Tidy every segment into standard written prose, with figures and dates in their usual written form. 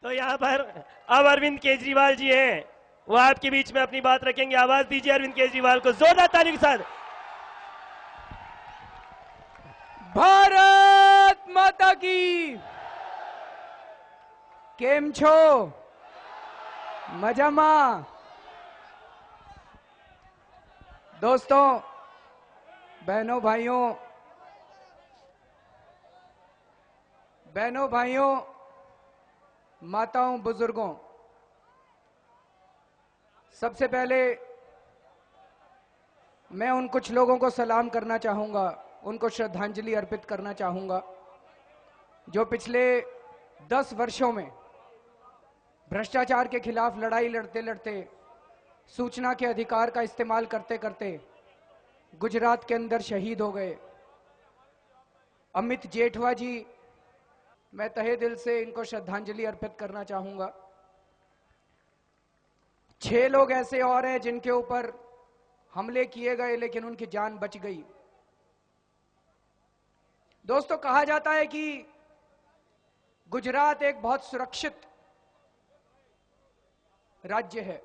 तो यहाँ पर अब अरविंद केजरीवाल जी हैं, वो आपके बीच में अपनी बात रखेंगे। आवाज दीजिए अरविंद केजरीवाल को जोरदार ताली के साथ। भारत माता की। केम छो मजामा। दोस्तों, बहनों भाइयों, माताओं, बुजुर्गों, सबसे पहले मैं उन कुछ लोगों को सलाम करना चाहूंगा, उनको श्रद्धांजलि अर्पित करना चाहूंगा जो पिछले 10 वर्षों में भ्रष्टाचार के खिलाफ लड़ाई लड़ते लड़ते, सूचना के अधिकार का इस्तेमाल करते करते गुजरात के अंदर शहीद हो गए। अमित जेठवा जी, मैं तहे दिल से इनको श्रद्धांजलि अर्पित करना चाहूंगा। 6 लोग ऐसे और हैं जिनके ऊपर हमले किए गए लेकिन उनकी जान बच गई। दोस्तों, कहा जाता है कि गुजरात एक बहुत सुरक्षित राज्य है।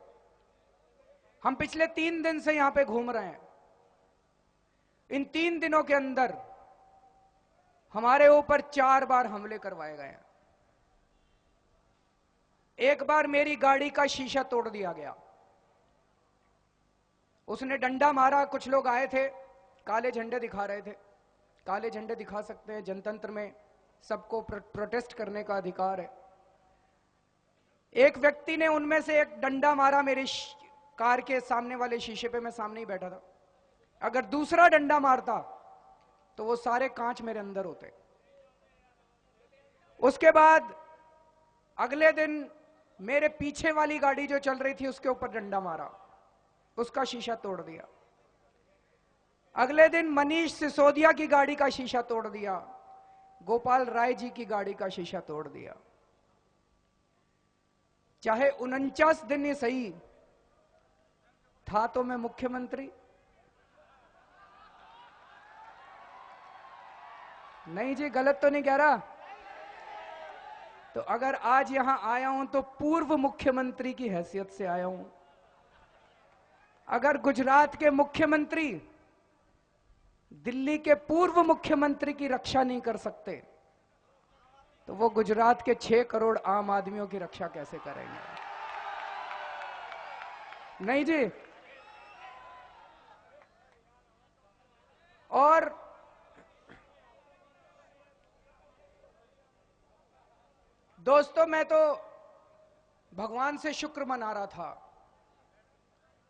हम पिछले 3 दिन से यहां पे घूम रहे हैं। इन 3 दिनों के अंदर हमारे ऊपर 4 बार हमले करवाए गए हैं। एक बार मेरी गाड़ी का शीशा तोड़ दिया गया, उसने डंडा मारा। कुछ लोग आए थे, काले झंडे दिखा रहे थे। काले झंडे दिखा सकते हैं, जनतंत्र में सबको प्रोटेस्ट करने का अधिकार है। एक व्यक्ति ने उनमें से एक डंडा मारा मेरी कार के सामने वाले शीशे पे, मैं सामने ही बैठा था। अगर दूसरा डंडा मारता तो वो सारे कांच मेरे अंदर होते। उसके बाद अगले दिन मेरे पीछे वाली गाड़ी जो चल रही थी उसके ऊपर डंडा मारा, उसका शीशा तोड़ दिया। अगले दिन मनीष सिसोदिया की गाड़ी का शीशा तोड़ दिया, गोपाल राय जी की गाड़ी का शीशा तोड़ दिया। चाहे 49 दिन ही सही, था तो मैं मुख्यमंत्री। नहीं जी, गलत तो नहीं कह रहा। तो अगर आज यहां आया हूं तो पूर्व मुख्यमंत्री की हैसियत से आया हूं। अगर गुजरात के मुख्यमंत्री दिल्ली के पूर्व मुख्यमंत्री की रक्षा नहीं कर सकते तो वो गुजरात के 6 करोड़ आम आदमियों की रक्षा कैसे करेंगे? नहीं जी। और दोस्तों, मैं तो भगवान से शुक्र मना रहा था।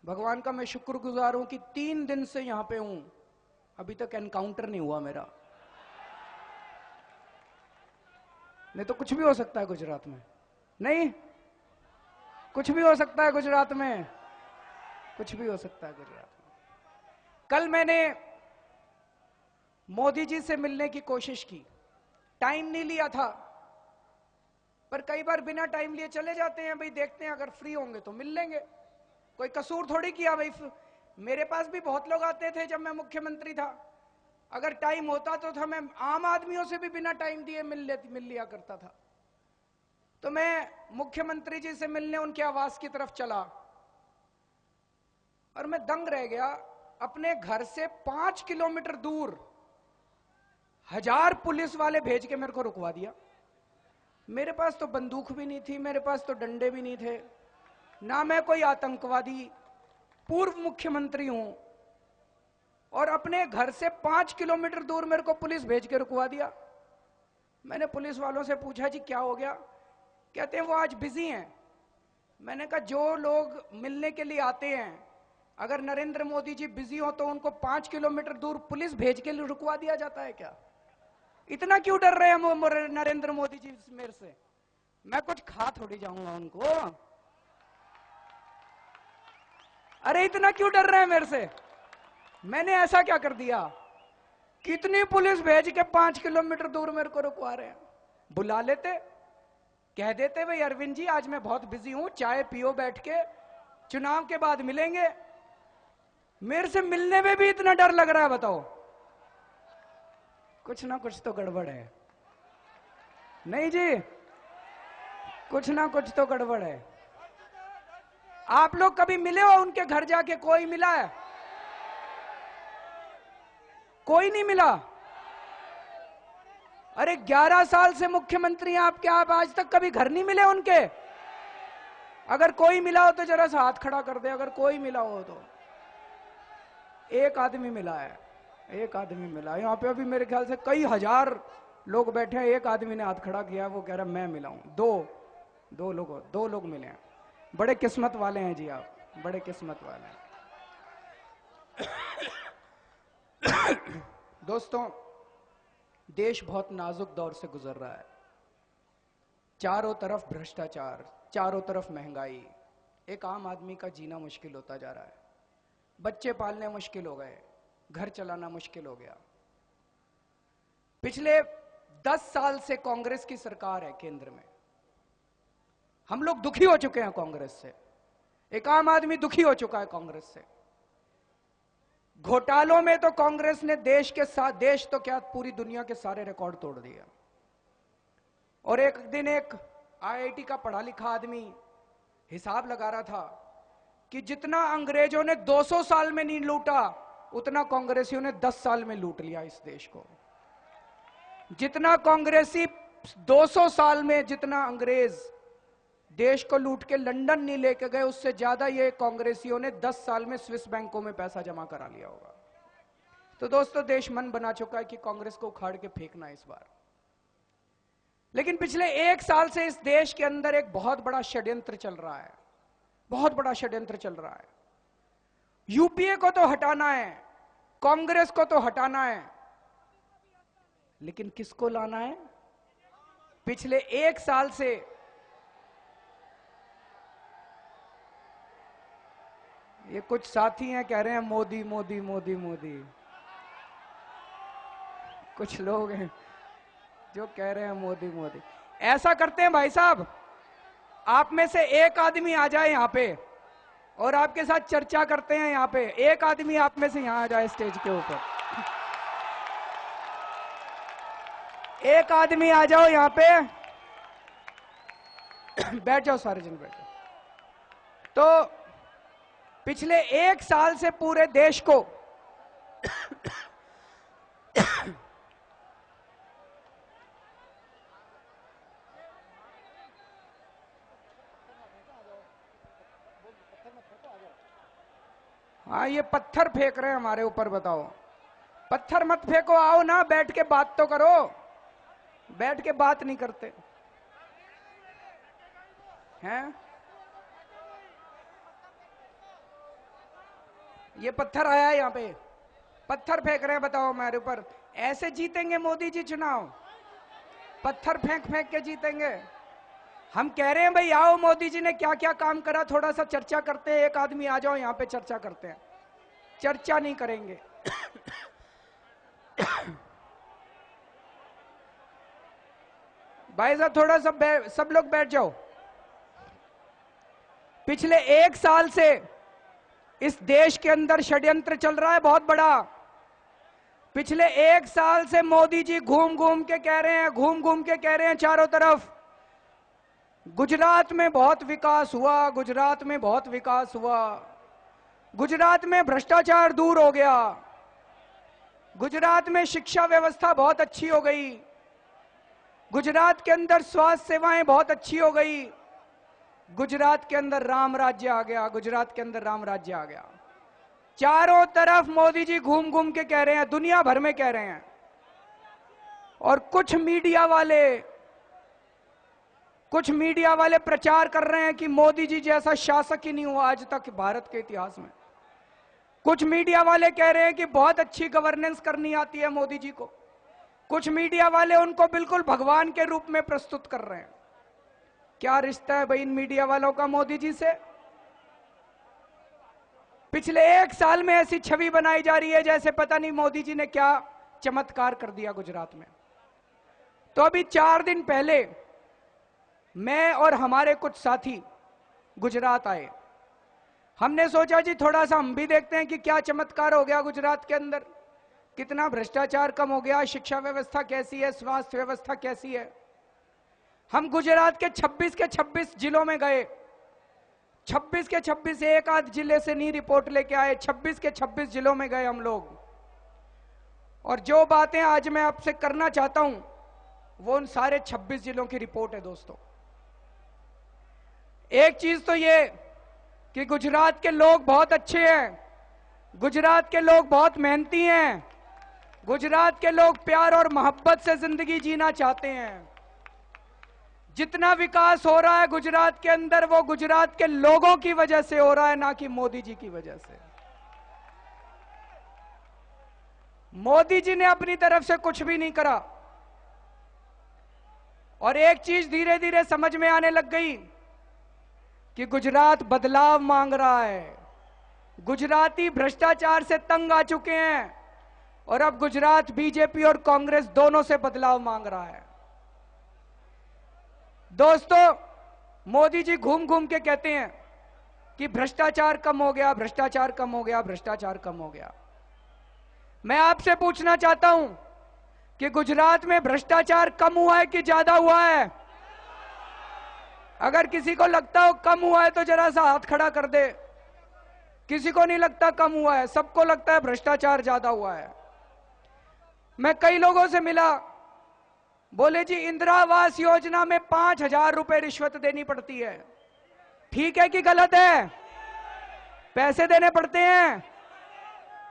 भगवान का मैं शुक्रगुजार हूं कि 3 दिन से यहां पे हूं, अभी तक एनकाउंटर नहीं हुआ मेरा। नहीं तो कुछ भी हो सकता है गुजरात में। नहीं, कुछ भी हो सकता है गुजरात में, कुछ भी हो सकता है गुजरात में। कल मैंने मोदी जी से मिलने की कोशिश की, टाइम नहीं लिया था, पर कई बार बिना टाइम लिए चले जाते हैं। भाई देखते हैं, अगर फ्री होंगे तो मिल लेंगे, कोई कसूर थोड़ी किया भाई। मेरे पास भी बहुत लोग आते थे जब मैं मुख्यमंत्री था। अगर टाइम होता तो मैं आम आदमियों से भी बिना टाइम दिए मिल लिया करता था। तो मैं मुख्यमंत्री जी से मिलने उनके आवास की तरफ चला और मैं दंग रह गया। अपने घर से 5 किलोमीटर दूर 1000 पुलिस वाले भेज के मेरे को रुकवा दिया। मेरे पास तो बंदूक भी नहीं थी, मेरे पास तो डंडे भी नहीं थे, ना मैं कोई आतंकवादी, पूर्व मुख्यमंत्री हूं, और अपने घर से 5 किलोमीटर दूर मेरे को पुलिस भेज के रुकवा दिया। मैंने पुलिस वालों से पूछा, जी क्या हो गया? कहते हैं वो आज बिजी हैं। मैंने कहा, जो लोग मिलने के लिए आते हैं, अगर नरेंद्र मोदी जी बिजी हो तो उनको 5 किलोमीटर दूर पुलिस भेज के रुकवा दिया जाता है क्या? इतना क्यों डर रहे हैं नरेंद्र मोदी जी मेरे से? मैं कुछ खा थोड़ी जाऊंगा उनको। अरे इतना क्यों डर रहे हैं मेरे से? मैंने ऐसा क्या कर दिया? कितनी पुलिस भेज के 5 किलोमीटर दूर मेरे को रुकवा रहे हैं? बुला लेते, कह देते भाई अरविंद जी आज मैं बहुत बिजी हूं, चाय पियो बैठ के, चुनाव के बाद मिलेंगे। मेरे से मिलने में भी इतना डर लग रहा है, बताओ। कुछ ना कुछ तो गड़बड़ है। नहीं जी, कुछ ना कुछ तो गड़बड़ है। आप लोग कभी मिले हो उनके घर जाके? कोई मिला है? कोई नहीं मिला? अरे 11 साल से मुख्यमंत्री हैं आपके, आप आज तक कभी घर नहीं मिले उनके? अगर कोई मिला हो तो जरा सा हाथ खड़ा कर दे, अगर कोई मिला हो तो। एक आदमी मिला है, एक आदमी मिला। यहाँ पे अभी मेरे ख्याल से कई हजार लोग बैठे हैं, एक आदमी ने हाथ खड़ा किया, वो कह रहा मैं मिला हूं। दो लोग मिले हैं। बड़े किस्मत वाले हैं जी आप, बड़े किस्मत वाले हैं। दोस्तों, देश बहुत नाजुक दौर से गुजर रहा है। चारों तरफ भ्रष्टाचार, चारों तरफ महंगाई, एक आम आदमी का जीना मुश्किल होता जा रहा है। बच्चे पालने मुश्किल हो गए, घर चलाना मुश्किल हो गया। पिछले 10 साल से कांग्रेस की सरकार है केंद्र में। हम लोग दुखी हो चुके हैं कांग्रेस से, एक आम आदमी दुखी हो चुका है कांग्रेस से। घोटालों में तो कांग्रेस ने देश के साथ, देश तो क्या पूरी दुनिया के सारे रिकॉर्ड तोड़ दिए। और एक दिन एक आईआईटी का पढ़ा लिखा आदमी हिसाब लगा रहा था कि जितना अंग्रेजों ने 200 साल में नहीं लूटा, उतना कांग्रेसियों ने 10 साल में लूट लिया इस देश को। जितना कांग्रेसी 200 साल में, जितना अंग्रेज देश को लूट के लंदन नहीं लेके गए, उससे ज्यादा ये कांग्रेसियों ने 10 साल में स्विस बैंकों में पैसा जमा करा लिया होगा। तो दोस्तों, देश मन बना चुका है कि कांग्रेस को उखाड़ के फेंकना इस बार। लेकिन पिछले 1 साल से इस देश के अंदर एक बहुत बड़ा षड्यंत्र चल रहा है, बहुत बड़ा षड्यंत्र चल रहा है। यूपीए को तो हटाना है, कांग्रेस को तो हटाना है, लेकिन किसको लाना है? पिछले 1 साल से ये कुछ साथी हैं कह रहे हैं मोदी मोदी मोदी मोदी। कुछ लोग हैं जो कह रहे हैं मोदी मोदी। ऐसा करते हैं भाई साहब, आप में से एक आदमी आ जाए यहां पे और आपके साथ चर्चा करते हैं। यहां पे एक आदमी आप में से यहां आ जाए स्टेज के ऊपर, एक आदमी आ जाओ यहां पे। बैठ जाओ सारे जन, बैठ जाओ। तो पिछले 1 साल से पूरे देश को हाँ, ये पत्थर फेंक रहे हैं हमारे ऊपर। बताओ, पत्थर मत फेंको, आओ ना, बैठ के बात तो करो। बैठ के बात नहीं करते हैं। ये पत्थर आया है यहाँ पे, पत्थर फेंक रहे हैं। बताओ हमारे ऊपर। ऐसे जीतेंगे मोदी जी चुनाव? पत्थर फेंक फेंक के जीतेंगे? हम कह रहे हैं भाई आओ, मोदी जी ने क्या क्या काम करा, थोड़ा सा चर्चा करते हैं। एक आदमी आ जाओ यहाँ पे, चर्चा करते हैं। चर्चा नहीं करेंगे। भाई साहब थोड़ा सा सब लोग बैठ जाओ। पिछले 1 साल से इस देश के अंदर षड्यंत्र चल रहा है बहुत बड़ा। पिछले 1 साल से मोदी जी घूम घूम के कह रहे हैं, घूम घूम के कह रहे हैं चारों तरफ, गुजरात में बहुत विकास हुआ, गुजरात में बहुत विकास हुआ, गुजरात में भ्रष्टाचार दूर हो गया, गुजरात में शिक्षा व्यवस्था बहुत अच्छी हो गई, गुजरात के अंदर स्वास्थ्य सेवाएं बहुत अच्छी हो गई, गुजरात के अंदर राम राज्य आ गया, गुजरात के अंदर राम राज्य आ गया। चारों तरफ मोदी जी घूम घूम के कह रहे हैं, दुनिया भर में कह रहे हैं। और कुछ मीडिया वाले प्रचार कर रहे हैं कि मोदी जी जैसा शासक ही नहीं हुआ आज तक भारत के इतिहास में। कुछ मीडिया वाले कह रहे हैं कि बहुत अच्छी गवर्नेंस करनी आती है मोदी जी को। कुछ मीडिया वाले उनको बिल्कुल भगवान के रूप में प्रस्तुत कर रहे हैं। क्या रिश्ता है भाई इन मीडिया वालों का मोदी जी से? पिछले 1 साल में ऐसी छवि बनाई जा रही है जैसे पता नहीं मोदी जी ने क्या चमत्कार कर दिया गुजरात में। तो अभी 4 दिन पहले मैं और हमारे कुछ साथी गुजरात आए। हमने सोचा जी थोड़ा सा हम भी देखते हैं कि क्या चमत्कार हो गया गुजरात के अंदर, कितना भ्रष्टाचार कम हो गया, शिक्षा व्यवस्था कैसी है, स्वास्थ्य व्यवस्था कैसी है। हम गुजरात के 26 के 26 जिलों में गए, 26 के 26, एक आध जिले से नहीं रिपोर्ट लेके आए, 26 के 26 जिलों में गए हम लोग। और जो बातें आज मैं आपसे करना चाहता हूं वो उन सारे 26 जिलों की रिपोर्ट है दोस्तों। एक चीज तो ये कि गुजरात के लोग बहुत अच्छे हैं, गुजरात के लोग बहुत मेहनती हैं, गुजरात के लोग प्यार और मोहब्बत से जिंदगी जीना चाहते हैं। जितना विकास हो रहा है गुजरात के अंदर वो गुजरात के लोगों की वजह से हो रहा है, ना कि मोदी जी की वजह से। मोदी जी ने अपनी तरफ से कुछ भी नहीं करा। और एक चीज धीरे धीरे समझ में आने लग गई कि गुजरात बदलाव मांग रहा है। गुजराती भ्रष्टाचार से तंग आ चुके हैं और अब गुजरात बीजेपी और कांग्रेस दोनों से बदलाव मांग रहा है। दोस्तों, मोदी जी घूम घूम के कहते हैं कि भ्रष्टाचार कम हो गया, भ्रष्टाचार कम हो गया, भ्रष्टाचार कम हो गया। मैं आपसे पूछना चाहता हूं कि गुजरात में भ्रष्टाचार कम हुआ है कि ज्यादा हुआ है? अगर किसी को लगता हो कम हुआ है तो जरा सा हाथ खड़ा कर दे। किसी को नहीं लगता कम हुआ है, सबको लगता है भ्रष्टाचार ज्यादा हुआ है। मैं कई लोगों से मिला, बोले जी इंदिरा आवास योजना में 5,000 रुपए रिश्वत देनी पड़ती है, ठीक है कि गलत है? पैसे देने पड़ते हैं।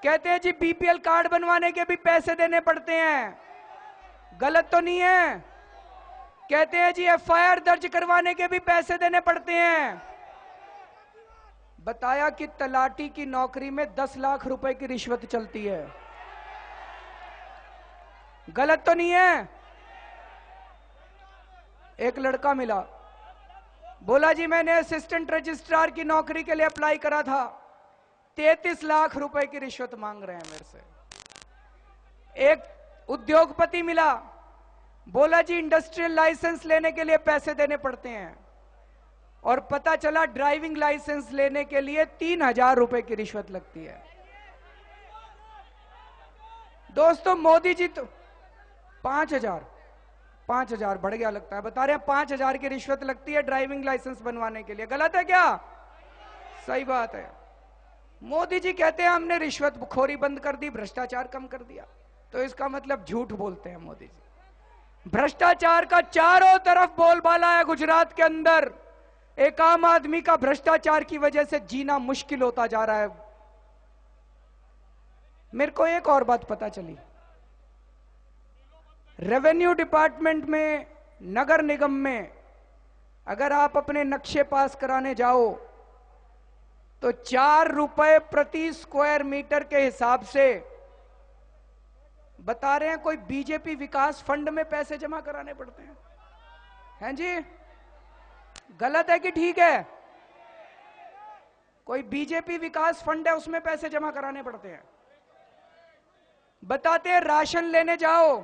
कहते हैं जी बीपीएल कार्ड बनवाने के भी पैसे देने पड़ते हैं, गलत तो नहीं है? कहते हैं जी एफआईआर दर्ज करवाने के भी पैसे देने पड़ते हैं। बताया कि तलाटी की नौकरी में 10 लाख रुपए की रिश्वत चलती है, गलत तो नहीं है? एक लड़का मिला, बोला जी मैंने असिस्टेंट रजिस्ट्रार की नौकरी के लिए अप्लाई करा था, 33 लाख रुपए की रिश्वत मांग रहे हैं मेरे से। एक उद्योगपति मिला, बोला जी इंडस्ट्रियल लाइसेंस लेने के लिए पैसे देने पड़ते हैं, और पता चला ड्राइविंग लाइसेंस लेने के लिए 3,000 रुपए की रिश्वत लगती है। दोस्तों मोदी जी तो 5,000 बढ़ गया लगता है, बता रहे हैं 5,000 की रिश्वत लगती है ड्राइविंग लाइसेंस बनवाने के लिए, गलत है क्या? सही बात है। मोदी जी कहते हैं हमने रिश्वत खोरी बंद कर दी, भ्रष्टाचार कम कर दिया, तो इसका मतलब झूठ बोलते हैं मोदी जी। भ्रष्टाचार का चारों तरफ बोलबाला है गुजरात के अंदर। एक आम आदमी का भ्रष्टाचार की वजह से जीना मुश्किल होता जा रहा है। मेरे को एक और बात पता चली, रेवेन्यू डिपार्टमेंट में, नगर निगम में अगर आप अपने नक्शे पास कराने जाओ तो 4 रुपए प्रति स्क्वायर मीटर के हिसाब से बता रहे हैं कोई बीजेपी विकास फंड में पैसे जमा कराने पड़ते हैं। हैं जी? गलत है कि ठीक है? कोई बीजेपी विकास फंड है उसमें पैसे जमा कराने पड़ते हैं। बताते हैं राशन लेने जाओ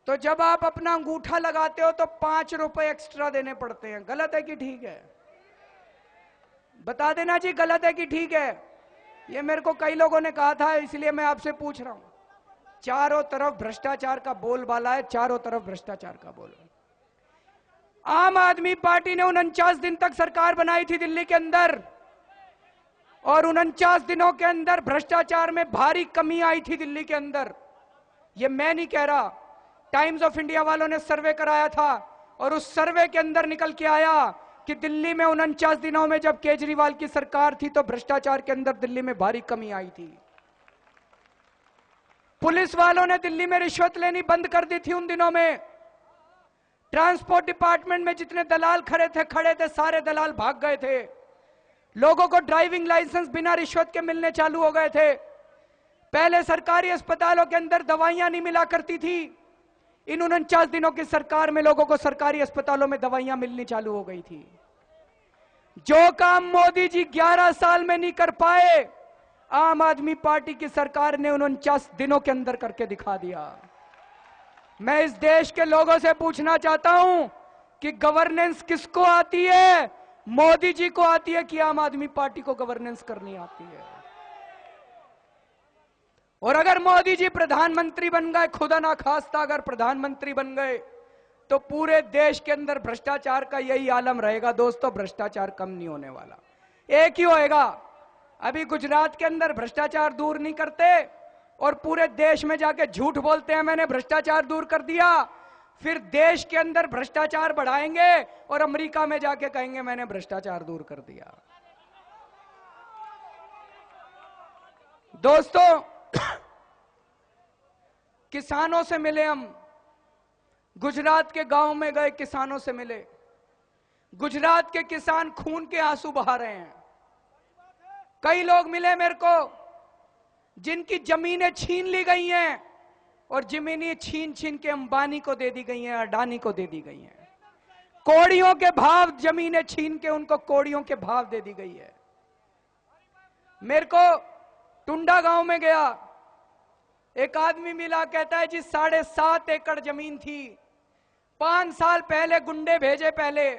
तो जब आप अपना अंगूठा लगाते हो तो 5 रुपए एक्स्ट्रा देने पड़ते हैं, गलत है कि ठीक है? बता देना जी गलत है कि ठीक है? ये मेरे को कई लोगों ने कहा था, इसलिए मैं आपसे पूछ रहा हूं। चारों तरफ भ्रष्टाचार का बोलबाला है, चारों तरफ भ्रष्टाचार का बोल। आम आदमी पार्टी ने 49 दिन तक सरकार बनाई थी दिल्ली के अंदर, और 49 दिनों के अंदर भ्रष्टाचार में भारी कमी आई थी दिल्ली के अंदर। ये मैं नहीं कह रहा, टाइम्स ऑफ इंडिया वालों ने सर्वे कराया था और उस सर्वे के अंदर निकल के आया कि दिल्ली में 49 दिनों में जब केजरीवाल की सरकार थी तो भ्रष्टाचार के अंदर दिल्ली में भारी कमी आई थी। पुलिस वालों ने दिल्ली में रिश्वत लेनी बंद कर दी थी उन दिनों में। ट्रांसपोर्ट डिपार्टमेंट में जितने दलाल खड़े थे सारे दलाल भाग गए थे। लोगों को ड्राइविंग लाइसेंस बिना रिश्वत के मिलने चालू हो गए थे। पहले सरकारी अस्पतालों के अंदर दवाइयां नहीं मिला करती थी, इन 49 दिनों की सरकार में लोगों को सरकारी अस्पतालों में दवाइयां मिलनी चालू हो गई थी। जो काम मोदी जी 11 साल में नहीं कर पाए, आम आदमी पार्टी की सरकार ने 49 दिनों के अंदर करके दिखा दिया। मैं इस देश के लोगों से पूछना चाहता हूं कि गवर्नेंस किसको आती है? मोदी जी को आती है कि आम आदमी पार्टी को गवर्नेंस करनी आती है? और अगर मोदी जी प्रधानमंत्री बन गए, खुदा ना खास्ता अगर प्रधानमंत्री बन गए, तो पूरे देश के अंदर भ्रष्टाचार का यही आलम रहेगा दोस्तों। भ्रष्टाचार कम नहीं होने वाला, एक ही होएगा। अभी गुजरात के अंदर भ्रष्टाचार दूर नहीं करते और पूरे देश में जाके झूठ बोलते हैं मैंने भ्रष्टाचार दूर कर दिया, फिर देश के अंदर भ्रष्टाचार बढ़ाएंगे और अमेरिका में जाके कहेंगे मैंने भ्रष्टाचार दूर कर दिया। दोस्तों, किसानों से मिले हम, गुजरात के गांव में गए, किसानों से मिले। गुजरात के किसान खून के आंसू बहा रहे हैं। कई लोग मिले मेरे को जिनकी जमीनें छीन ली गई हैं और जमीनें छीन छीन के अंबानी को दे दी गई हैं, अडानी को दे दी गई हैं। कौड़ियों के भाव जमीनें छीन के उनको कौड़ियों के भाव दे दी गई है। मेरे को टुंडा गांव में गया, एक आदमी मिला, कहता है जी 7.5 एकड़ जमीन थी, 5 साल पहले गुंडे भेजे, पहले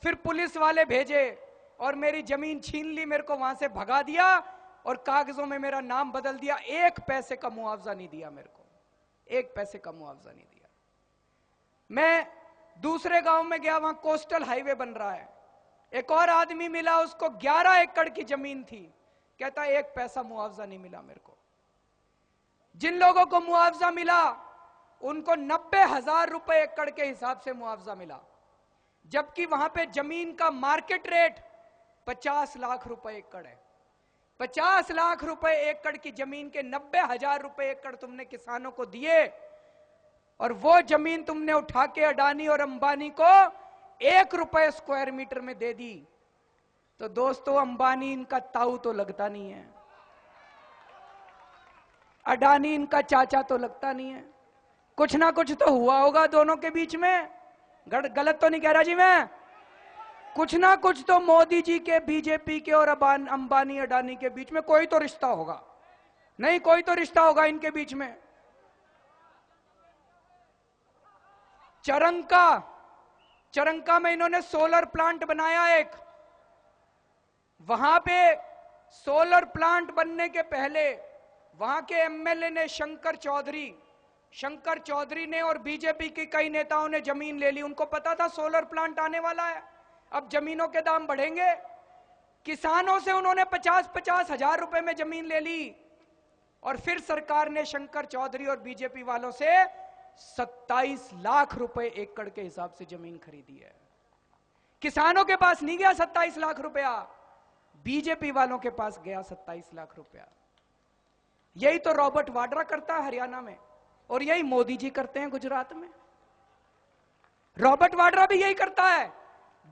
फिर पुलिस वाले भेजे और मेरी जमीन छीन ली, मेरे को वहां से भगा दिया और कागजों में मेरा नाम बदल दिया। 1 पैसे का मुआवजा नहीं दिया मेरे को, 1 पैसे का मुआवजा नहीं दिया। मैं दूसरे गांव में गया, वहां कोस्टल हाईवे बन रहा है। एक और आदमी मिला, उसको 11 एकड़ की जमीन थी, कहता 1 पैसा मुआवजा नहीं मिला मेरे को। जिन लोगों को मुआवजा मिला उनको 90,000 रुपए एकड़ के हिसाब से मुआवजा मिला, जबकि वहां पे जमीन का मार्केट रेट 50 लाख रुपए एकड़ है। 50 लाख रुपए एकड़ की जमीन के 90,000 रुपए एकड़ तुमने किसानों को दिए और वो जमीन तुमने उठा के अडानी और अंबानी को 1 रुपए स्क्वायर मीटर में दे दी। तो दोस्तों, अंबानी इनका ताऊ तो लगता नहीं है, अडानी इनका चाचा तो लगता नहीं है। कुछ ना कुछ तो हुआ होगा दोनों के बीच में, गलत तो नहीं कह रहा जी मैं? कुछ ना कुछ तो मोदी जी के, बीजेपी के और अंबानी अडानी के बीच में कोई तो रिश्ता होगा। नहीं, कोई तो रिश्ता होगा इनके बीच में। चरंका में इन्होंने सोलर प्लांट बनाया एक। वहां पे सोलर प्लांट बनने के पहले वहां के एमएलए ने शंकर चौधरी ने और बीजेपी के कई नेताओं ने जमीन ले ली। उनको पता था सोलर प्लांट आने वाला है, अब जमीनों के दाम बढ़ेंगे। किसानों से उन्होंने 50-50 हजार रुपए में जमीन ले ली और फिर सरकार ने शंकर चौधरी और बीजेपी वालों से 27 लाख रुपए एकड़ के हिसाब से जमीन खरीदी है। किसानों के पास नहीं गया 27 लाख रुपया, बीजेपी वालों के पास गया 27 लाख रुपया। यही तो रॉबर्ट वाड्रा करता है हरियाणा में और यही मोदी जी करते हैं गुजरात में। रॉबर्ट वाड्रा भी यही करता है।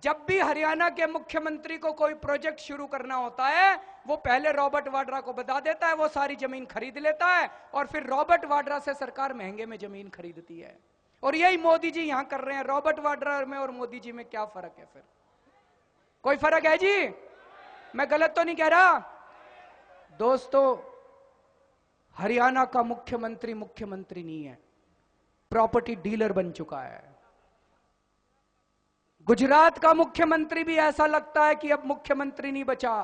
जब भी हरियाणा के मुख्यमंत्री को कोई प्रोजेक्ट शुरू करना होता है, वो पहले रॉबर्ट वाड्रा को बता देता है, वो सारी जमीन खरीद लेता है और फिर रॉबर्ट वाड्रा से सरकार महंगे में जमीन खरीदती है। और यही मोदी जी यहां कर रहे हैं। रॉबर्ट वाड्रा में और मोदी जी में क्या फर्क है? फिर कोई फर्क है जी? मैं गलत तो नहीं कह रहा? दोस्तों, हरियाणा का मुख्यमंत्री नहीं है, प्रॉपर्टी डीलर बन चुका है। गुजरात का मुख्यमंत्री भी ऐसा लगता है कि अब मुख्यमंत्री नहीं बचा,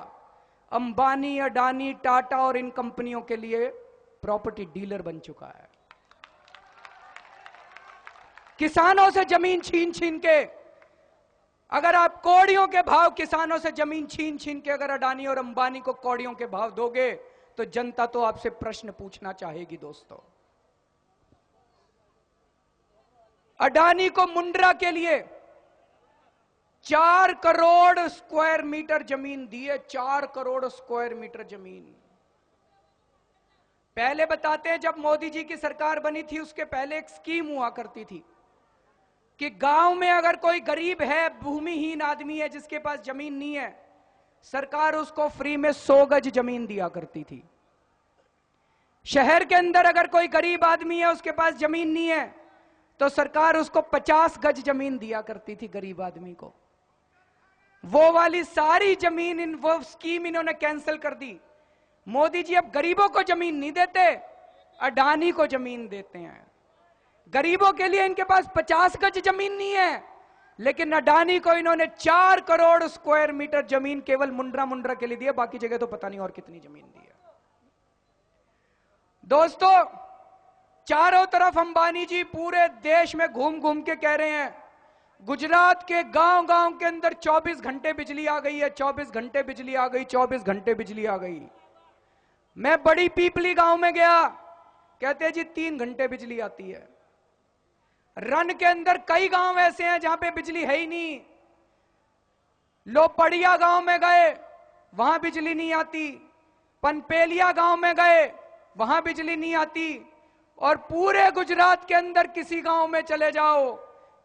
अंबानी, अडानी, टाटा और इन कंपनियों के लिए प्रॉपर्टी डीलर बन चुका है। किसानों से जमीन छीन छीन के, अगर आप कौड़ियों के भाव किसानों से जमीन छीन छीन के अगर अडानी और अंबानी को कौड़ियों के भाव दोगे तो जनता तो आपसे प्रश्न पूछना चाहेगी। दोस्तों, अडानी को मुंड्रा के लिए 4 करोड़ स्क्वायर मीटर जमीन दी है। 4 करोड़ स्क्वायर मीटर जमीन। पहले बताते हैं, जब मोदी जी की सरकार बनी थी उसके पहले एक स्कीम हुआ करती थी कि गांव में अगर कोई गरीब है, भूमिहीन आदमी है जिसके पास जमीन नहीं है, सरकार उसको फ्री में 100 गज जमीन दिया करती थी। शहर के अंदर अगर कोई गरीब आदमी है, उसके पास जमीन नहीं है, तो सरकार उसको 50 गज जमीन दिया करती थी गरीब आदमी को। वो वाली सारी जमीन, वो स्कीम इन्होंने कैंसिल कर दी। मोदी जी अब गरीबों को जमीन नहीं देते, अडानी को जमीन देते हैं। गरीबों के लिए इनके पास 50 गज जमीन नहीं है, लेकिन अडानी को इन्होंने 4 करोड़ स्क्वायर मीटर जमीन केवल मुंड्रा के लिए दी है। बाकी जगह तो पता नहीं और कितनी जमीन दी है। दोस्तों, चारों तरफ अंबानी जी पूरे देश में घूम घूम के कह रहे हैं गुजरात के गांव गांव के अंदर 24 घंटे बिजली आ गई है, 24 घंटे बिजली आ गई, 24 घंटे बिजली आ गई। मैं बड़ी पीपली गांव में गया, कहते जी 3 घंटे बिजली आती है। रन के अंदर कई गांव ऐसे हैं जहां पे बिजली है ही नहीं। लोपड़िया गांव में गए, वहां बिजली नहीं आती। पनपेलिया गांव में गए, वहां बिजली नहीं आती। और पूरे गुजरात के अंदर किसी गांव में चले जाओ,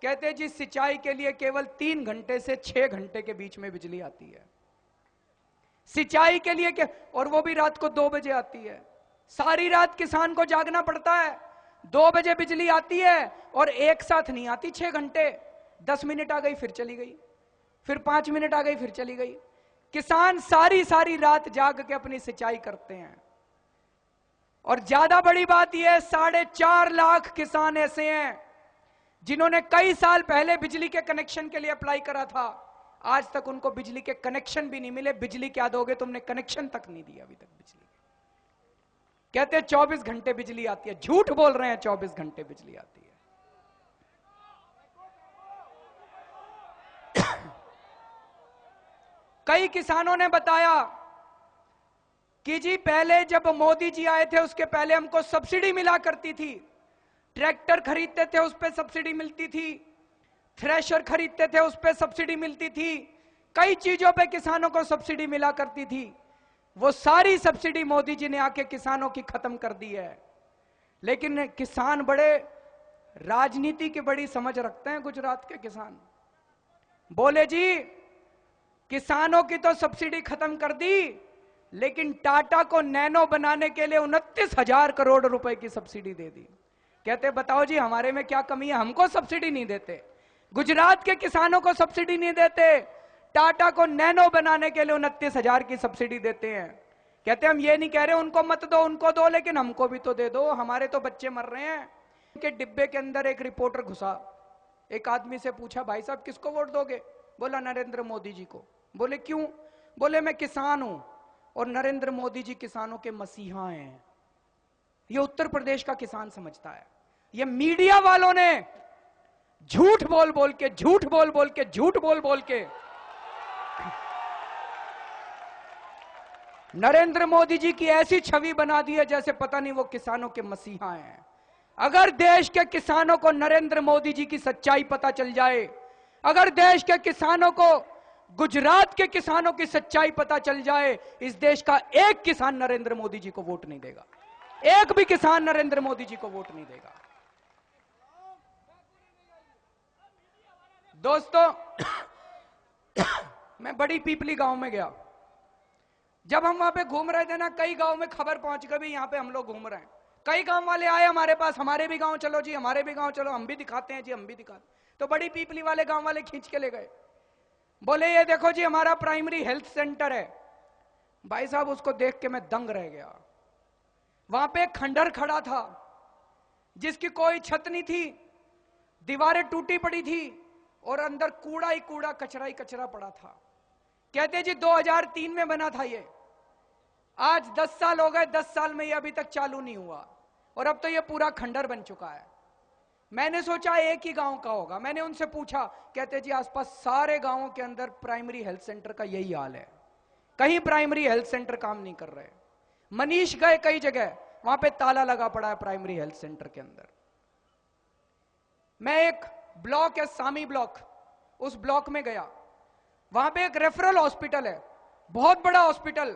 कहते जी सिंचाई के लिए केवल 3 घंटे से 6 घंटे के बीच में बिजली आती है सिंचाई के लिए और वो भी रात को 2 बजे आती है। सारी रात किसान को जागना पड़ता है। 2 बजे बिजली आती है और एक साथ नहीं आती 6 घंटे। 10 मिनट आ गई फिर चली गई, फिर 5 मिनट आ गई फिर चली गई। किसान सारी सारी रात जाग के अपनी सिंचाई करते हैं। और ज्यादा बड़ी बात यह है, 4.5 लाख किसान ऐसे हैं जिन्होंने कई साल पहले बिजली के कनेक्शन के लिए अप्लाई करा था, आज तक उनको बिजली के कनेक्शन भी नहीं मिले। बिजली क्या दोगे, तुमने कनेक्शन तक नहीं दिया अभी तक बिजली। कहते हैं 24 घंटे बिजली आती है, झूठ बोल रहे हैं, 24 घंटे बिजली आती है। कई किसानों ने बताया कि जी पहले जब मोदी जी आए थे उसके पहले हमको सब्सिडी मिला करती थी। ट्रैक्टर खरीदते थे उस पर सब्सिडी मिलती थी, थ्रेशर खरीदते थे उस पर सब्सिडी मिलती थी, कई चीजों पे किसानों को सब्सिडी मिला करती थी। वो सारी सब्सिडी मोदी जी ने आके किसानों की खत्म कर दी है। लेकिन किसान बड़े राजनीति की बड़ी समझ रखते हैं। गुजरात के किसान बोले जी किसानों की तो सब्सिडी खत्म कर दी, लेकिन टाटा को नैनो बनाने के लिए 29,000 करोड़ रुपए की सब्सिडी दे दी। कहते बताओ जी हमारे में क्या कमी है, हमको सब्सिडी नहीं देते। गुजरात के किसानों को सब्सिडी नहीं देते, टाटा को नैनो बनाने के लिए 29,000 की सब्सिडी देते हैं। कहते हम ये नहीं कह रहे उनको मत दो, उनको दो, लेकिन हमको भी तो दे दो, हमारे तो बच्चे मर रहे हैं। के डिब्बे के अंदर एक रिपोर्टर घुसा, एक आदमी से पूछा भाई साहब किसको वोट दोगे? बोला नरेंद्र मोदी जी को। बोले क्यों? बोले मैं किसान हूं और नरेंद्र मोदी जी किसानों के मसीहा हैं। ये उत्तर प्रदेश का किसान समझता है। ये मीडिया वालों ने झूठ बोल बोल के झूठ बोल बोल के झूठ बोल बोल के नरेंद्र मोदी जी की ऐसी छवि बना दी है जैसे पता नहीं वो किसानों के मसीहा हैं। अगर देश के किसानों को नरेंद्र मोदी जी की सच्चाई पता चल जाए, अगर देश के किसानों को गुजरात के किसानों की सच्चाई पता चल जाए, इस देश का एक किसान नरेंद्र मोदी जी को वोट नहीं देगा। एक भी किसान नरेंद्र मोदी जी को वोट नहीं देगा। दोस्तों मैं बड़ी पीपली गांव में गया। जब हम वहां पे घूम रहे थे ना, कई गांव में खबर पहुंच गई यहां पे हम लोग घूम रहे हैं। कई गांव वाले आए हमारे पास, हमारे भी गांव चलो जी, हमारे भी गांव चलो, हम भी दिखाते हैं जी, हम भी दिखाते। तो बड़ी पीपली वाले गांव वाले खींच के ले गए। बोले ये देखो जी हमारा प्राइमरी हेल्थ सेंटर है। भाई साहब उसको देख के मैं दंग रह गया। वहां पे एक खंडर खड़ा था जिसकी कोई छत नहीं थी, दीवारें टूटी पड़ी थी और अंदर कूड़ा ही कूड़ा, कचरा ही कचरा पड़ा था। कहते जी 2003 में बना था ये, आज 10 साल हो गए, 10 साल में ये अभी तक चालू नहीं हुआ और अब तो ये पूरा खंडर बन चुका है। मैंने सोचा एक ही गांव का होगा। मैंने उनसे पूछा, कहते जी आसपास सारे गांवों के अंदर प्राइमरी हेल्थ सेंटर का यही हाल है, कहीं प्राइमरी हेल्थ सेंटर काम नहीं कर रहे। मनीष गए कई जगह, वहां पे ताला लगा पड़ा है प्राइमरी हेल्थ सेंटर के अंदर। मैं एक ब्लॉक है सामी ब्लॉक, उस ब्लॉक में गया। वहां पे एक रेफरल हॉस्पिटल है, बहुत बड़ा हॉस्पिटल,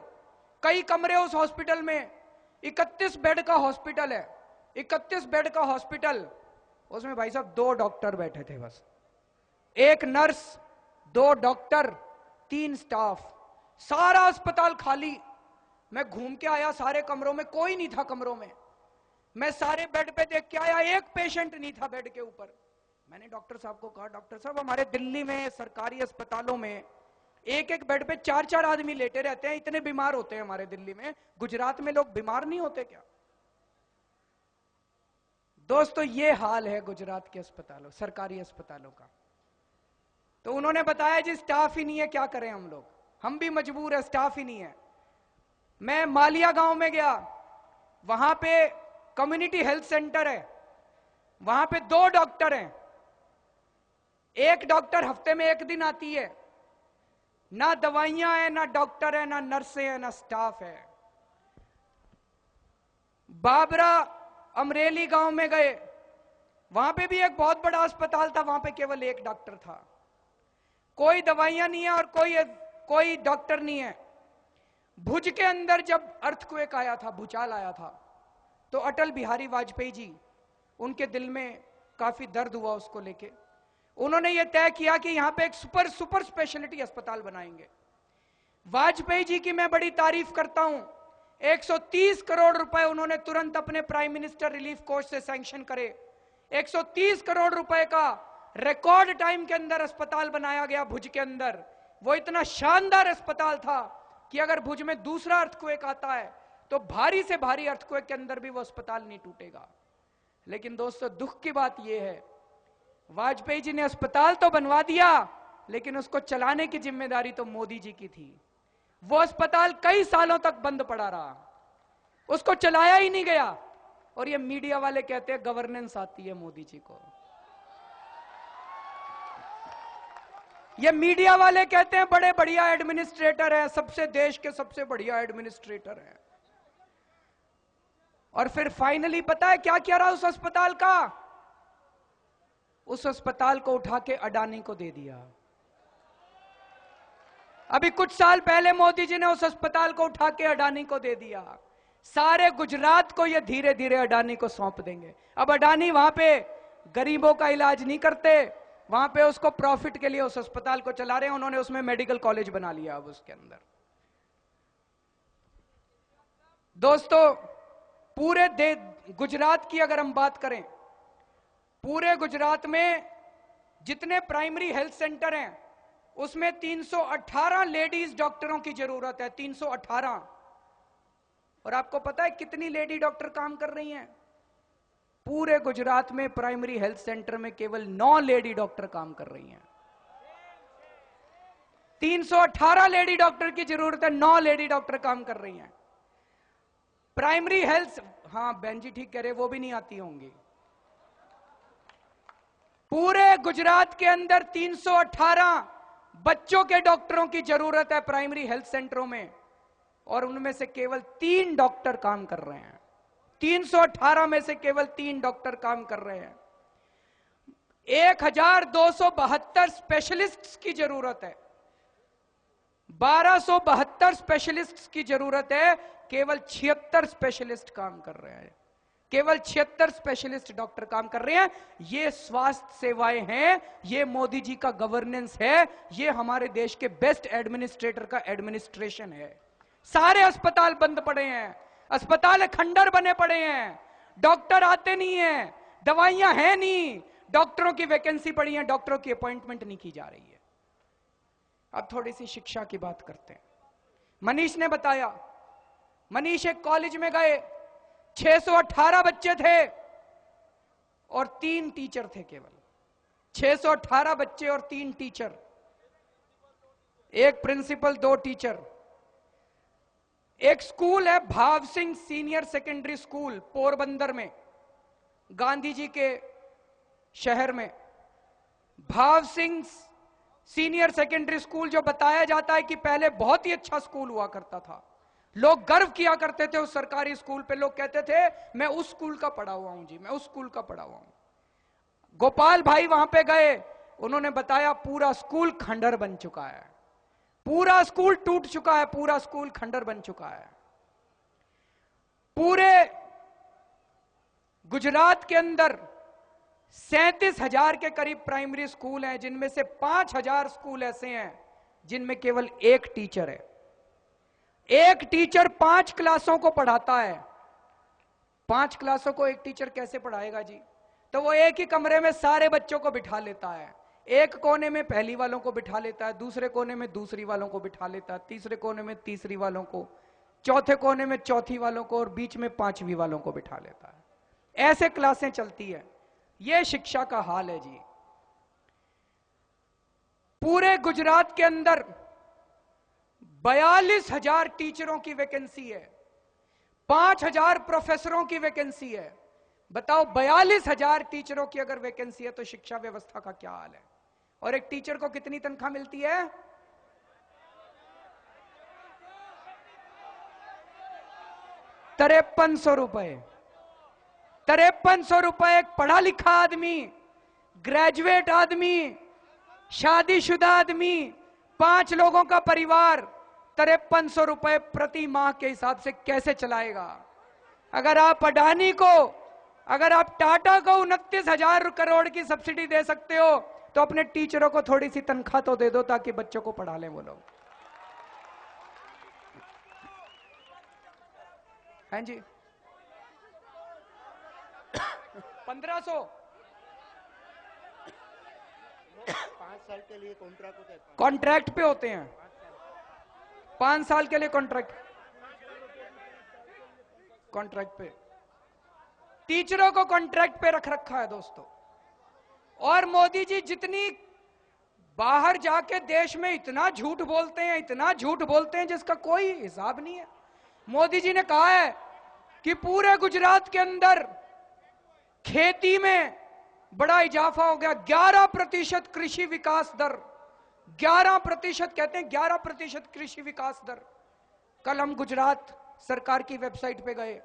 कई कमरे उस हॉस्पिटल में, 31 बेड का हॉस्पिटल है। 31 बेड का हॉस्पिटल, उसमें भाई साहब 2 डॉक्टर बैठे थे बस, 1 नर्स, 2 डॉक्टर, 3 स्टाफ, सारा अस्पताल खाली। मैं घूम के आया, सारे कमरों में कोई नहीं था। कमरों में मैं सारे बेड पे देख के आया, एक पेशेंट नहीं था बेड के ऊपर। मैंने डॉक्टर साहब को कहा, डॉक्टर साहब हमारे दिल्ली में सरकारी अस्पतालों में एक एक बेड पे 4-4 आदमी लेटे रहते हैं, इतने बीमार होते हैं हमारे दिल्ली में, गुजरात में लोग बीमार नहीं होते क्या? दोस्तों ये हाल है गुजरात के अस्पतालों, सरकारी अस्पतालों का। तो उन्होंने बताया जी स्टाफ ही नहीं है, क्या करें हम लोग, हम भी मजबूर है, स्टाफ ही नहीं है। मैं मालिया गांव में गया, वहां पे कम्युनिटी हेल्थ सेंटर है, वहां पे 2 डॉक्टर हैं। एक डॉक्टर हफ्ते में 1 दिन आती है। ना दवाइयां हैं, ना डॉक्टर है, ना नर्सें हैं, ना स्टाफ है। बाबरा अमरेली गांव में गए, वहां पे भी एक बहुत बड़ा अस्पताल था, वहां पे केवल 1 डॉक्टर था। कोई दवाइयां नहीं है और कोई डॉक्टर नहीं है। भुज के अंदर जब अर्थक्वेक आया था, भूचाल आया था, तो अटल बिहारी वाजपेयी जी, उनके दिल में काफी दर्द हुआ उसको लेके। उन्होंने ये तय किया कि यहां पे एक सुपर स्पेशलिटी अस्पताल बनाएंगे। वाजपेयी जी की मैं बड़ी तारीफ करता हूं। 130 करोड़ रुपए उन्होंने तुरंत अपने प्राइम मिनिस्टर रिलीफ कोष से सैंक्शन करे। 130 करोड़ रुपए का रिकॉर्ड टाइम के अंदर अस्पताल बनाया गया भुज के अंदर। वो इतना शानदार अस्पताल था कि अगर भुज में दूसरा अर्थक्वेक आता है तो भारी से भारी अर्थक्वेक के अंदर भी वो अस्पताल नहीं टूटेगा। लेकिन दोस्तों, दुख की बात यह है, वाजपेयी जी ने अस्पताल तो बनवा दिया, लेकिन उसको चलाने की जिम्मेदारी तो मोदी जी की थी। वो अस्पताल कई सालों तक बंद पड़ा रहा, उसको चलाया ही नहीं गया। और ये मीडिया वाले कहते हैं गवर्नेंस आती है मोदी जी को। ये मीडिया वाले कहते हैं बड़े बढ़िया एडमिनिस्ट्रेटर हैं, सबसे देश के सबसे बढ़िया एडमिनिस्ट्रेटर हैं। और फिर फाइनली पता है क्या किया रहा उस अस्पताल का? उस अस्पताल को उठा के अडानी को दे दिया। अभी कुछ साल पहले मोदी जी ने उस अस्पताल को उठा के अडानी को दे दिया। सारे गुजरात को ये धीरे धीरे अडानी को सौंप देंगे। अब अडानी वहां पे गरीबों का इलाज नहीं करते, वहां पे उसको प्रॉफिट के लिए उस अस्पताल को चला रहे हैं। उन्होंने उसमें मेडिकल कॉलेज बना लिया अब उसके अंदर। दोस्तों, पूरे गुजरात की अगर हम बात करें, पूरे गुजरात में जितने प्राइमरी हेल्थ सेंटर हैं उसमें 318 लेडीज डॉक्टरों की जरूरत है। 318। और आपको पता है कितनी लेडी डॉक्टर काम कर रही हैं? पूरे गुजरात में प्राइमरी हेल्थ सेंटर में केवल 9 लेडी डॉक्टर काम कर रही हैं। 318 लेडी डॉक्टर की जरूरत है, 9 लेडी डॉक्टर काम कर रही हैं। प्राइमरी हेल्थ, हाँ बहन जी ठीक कह रहे, वो भी नहीं आती होंगी। पूरे गुजरात के अंदर 318 बच्चों के डॉक्टरों की जरूरत है प्राइमरी हेल्थ सेंटरों में, और उनमें से केवल 3 डॉक्टर काम कर रहे हैं। 318 में से केवल 3 डॉक्टर काम कर रहे हैं। 1272 स्पेशलिस्ट्स की जरूरत है। 1272 स्पेशलिस्ट्स की जरूरत है, केवल 76 स्पेशलिस्ट काम कर रहे हैं। केवल 76 स्पेशलिस्ट डॉक्टर काम कर रहे हैं। ये स्वास्थ्य सेवाएं हैं, ये मोदी जी का गवर्नेंस है, ये हमारे देश के बेस्ट एडमिनिस्ट्रेटर का एडमिनिस्ट्रेशन है। सारे अस्पताल बंद पड़े हैं, अस्पताल खंडर बने पड़े हैं, डॉक्टर आते नहीं हैं, दवाइयां हैं नहीं, डॉक्टरों की वैकेंसी पड़ी है, डॉक्टरों की अपॉइंटमेंट नहीं की जा रही है। अब थोड़ी सी शिक्षा की बात करते हैं। मनीष ने बताया, मनीष एक कॉलेज में गए, 618 बच्चे थे और 3 टीचर थे केवल। 618 बच्चे और 3 टीचर, 1 प्रिंसिपल 2 टीचर। एक स्कूल है भाव Singh senior secondary school Porbandar में, गांधी जी के शहर में। भाव सिंह सीनियर सेकेंडरी स्कूल जो बताया जाता है कि पहले बहुत ही अच्छा स्कूल हुआ करता था, लोग गर्व किया करते थे उस सरकारी स्कूल पे। लोग कहते थे मैं उस स्कूल का पढ़ा हुआ हूं जी, मैं उस स्कूल का पढ़ा हुआ हूं। गोपाल भाई वहां पे गए, उन्होंने बताया पूरा स्कूल खंडर बन चुका है, पूरा स्कूल टूट चुका है, पूरा स्कूल खंडर बन चुका है। पूरे गुजरात के अंदर 37,000 के करीब प्राइमरी स्कूल हैं, जिनमें से 5,000 स्कूल ऐसे हैं जिनमें केवल 1 टीचर है। 1 टीचर 5 क्लासों को पढ़ाता है। 5 क्लासों को 1 टीचर कैसे पढ़ाएगा जी? तो वो एक ही कमरे में सारे बच्चों को बिठा लेता है। एक कोने में पहली वालों को बिठा लेता है, दूसरे कोने में दूसरी वालों को बिठा लेता है, तीसरे कोने में तीसरी वालों को, चौथे कोने में चौथी वालों को, और बीच में 5वीं वालों को बिठा लेता है। ऐसे क्लासें चलती है। यह शिक्षा का हाल है जी। पूरे गुजरात के अंदर 42,000 टीचरों की वैकेंसी है। 5,000 प्रोफेसरों की वैकेंसी है। बताओ 42,000 टीचरों की अगर वैकेंसी है तो शिक्षा व्यवस्था का क्या हाल है। और एक टीचर को कितनी तनख्वाह मिलती है? 5300 रुपए। 5300 रुपए एक पढ़ा लिखा आदमी, ग्रेजुएट आदमी, शादीशुदा आदमी, 5 लोगों का परिवार 5300 रुपए प्रति माह के हिसाब से कैसे चलाएगा? अगर आप अडानी को, अगर आप टाटा को 29,000 करोड़ की सब्सिडी दे सकते हो तो अपने टीचरों को थोड़ी सी तनख्वाह तो दे दो ताकि बच्चों को पढ़ा लें वो लोग। हैं जी? 1500 5 साल के लिए कॉन्ट्रैक्ट होता है। कॉन्ट्रैक्ट पे होते हैं, 5 साल के लिए कॉन्ट्रैक्ट पे टीचरों को कॉन्ट्रैक्ट पे रख रखा है दोस्तों। और मोदी जी जितनी बाहर जाके देश में इतना झूठ बोलते हैं, इतना झूठ बोलते हैं जिसका कोई हिसाब नहीं है। मोदी जी ने कहा है कि पूरे गुजरात के अंदर खेती में बड़ा इजाफा हो गया, 11% कृषि विकास दर, 11% कहते हैं, 11% कृषि विकास दर। कल हम गुजरात सरकार की वेबसाइट पे गए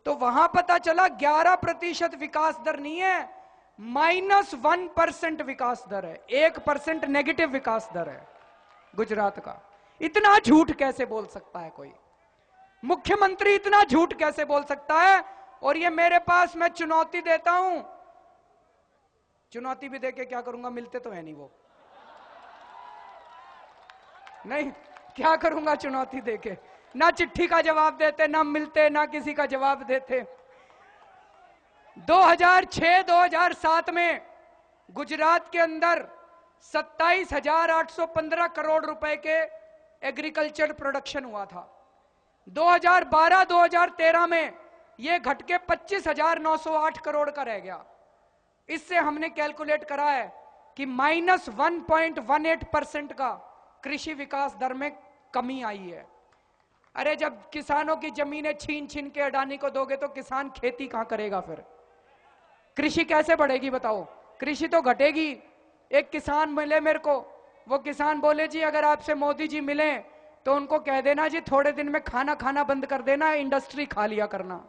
तो वहां पता चला 11% विकास दर नहीं है, -1% विकास दर है, 1% नेगेटिव विकास दर है गुजरात का। इतना झूठ कैसे बोल सकता है कोई मुख्यमंत्री? इतना झूठ कैसे बोल सकता है? और ये मेरे पास, मैं चुनौती देता हूं, चुनौती भी देके क्या करूंगा, मिलते तो है नहीं वो, नहीं क्या करूंगा चुनौती देके, ना चिट्ठी का जवाब देते, ना मिलते, ना किसी का जवाब देते। 2006-2007 में गुजरात के अंदर 27,815 करोड़ रुपए के एग्रीकल्चर प्रोडक्शन हुआ था। 2012-2013 में यह घट के 25,908 करोड़ का रह गया। इससे हमने कैलकुलेट करा है कि -1.18% का कृषि विकास दर में कमी आई है। अरे जब किसानों की जमीनें छीन छीन के अडानी को दोगे तो किसान खेती कहां करेगा? फिर कृषि कैसे बढ़ेगी बताओ? कृषि तो घटेगी। एक किसान मिले मेरे को, वो किसान बोले जी अगर आपसे मोदी जी मिले तो उनको कह देना जी थोड़े दिन में खाना खाना बंद कर देना, इंडस्ट्री खा लिया करना।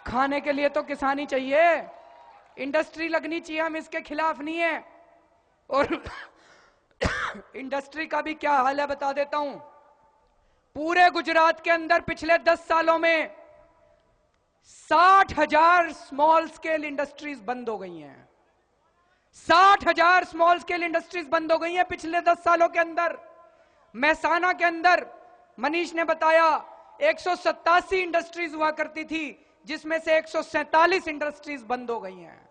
खाने के लिए तो किसान ही चाहिए, इंडस्ट्री लगनी चाहिए, हम इसके खिलाफ नहीं है। और इंडस्ट्री का भी क्या हाल है बता देता हूं। पूरे गुजरात के अंदर पिछले 10 सालों में 60,000 स्मॉल स्केल इंडस्ट्रीज बंद हो गई हैं। 60,000 स्मॉल स्केल इंडस्ट्रीज बंद हो गई हैं पिछले 10 सालों के अंदर। महसाना के अंदर मनीष ने बताया 187 इंडस्ट्रीज हुआ करती थी, जिसमें से 147 इंडस्ट्रीज बंद हो गई हैं।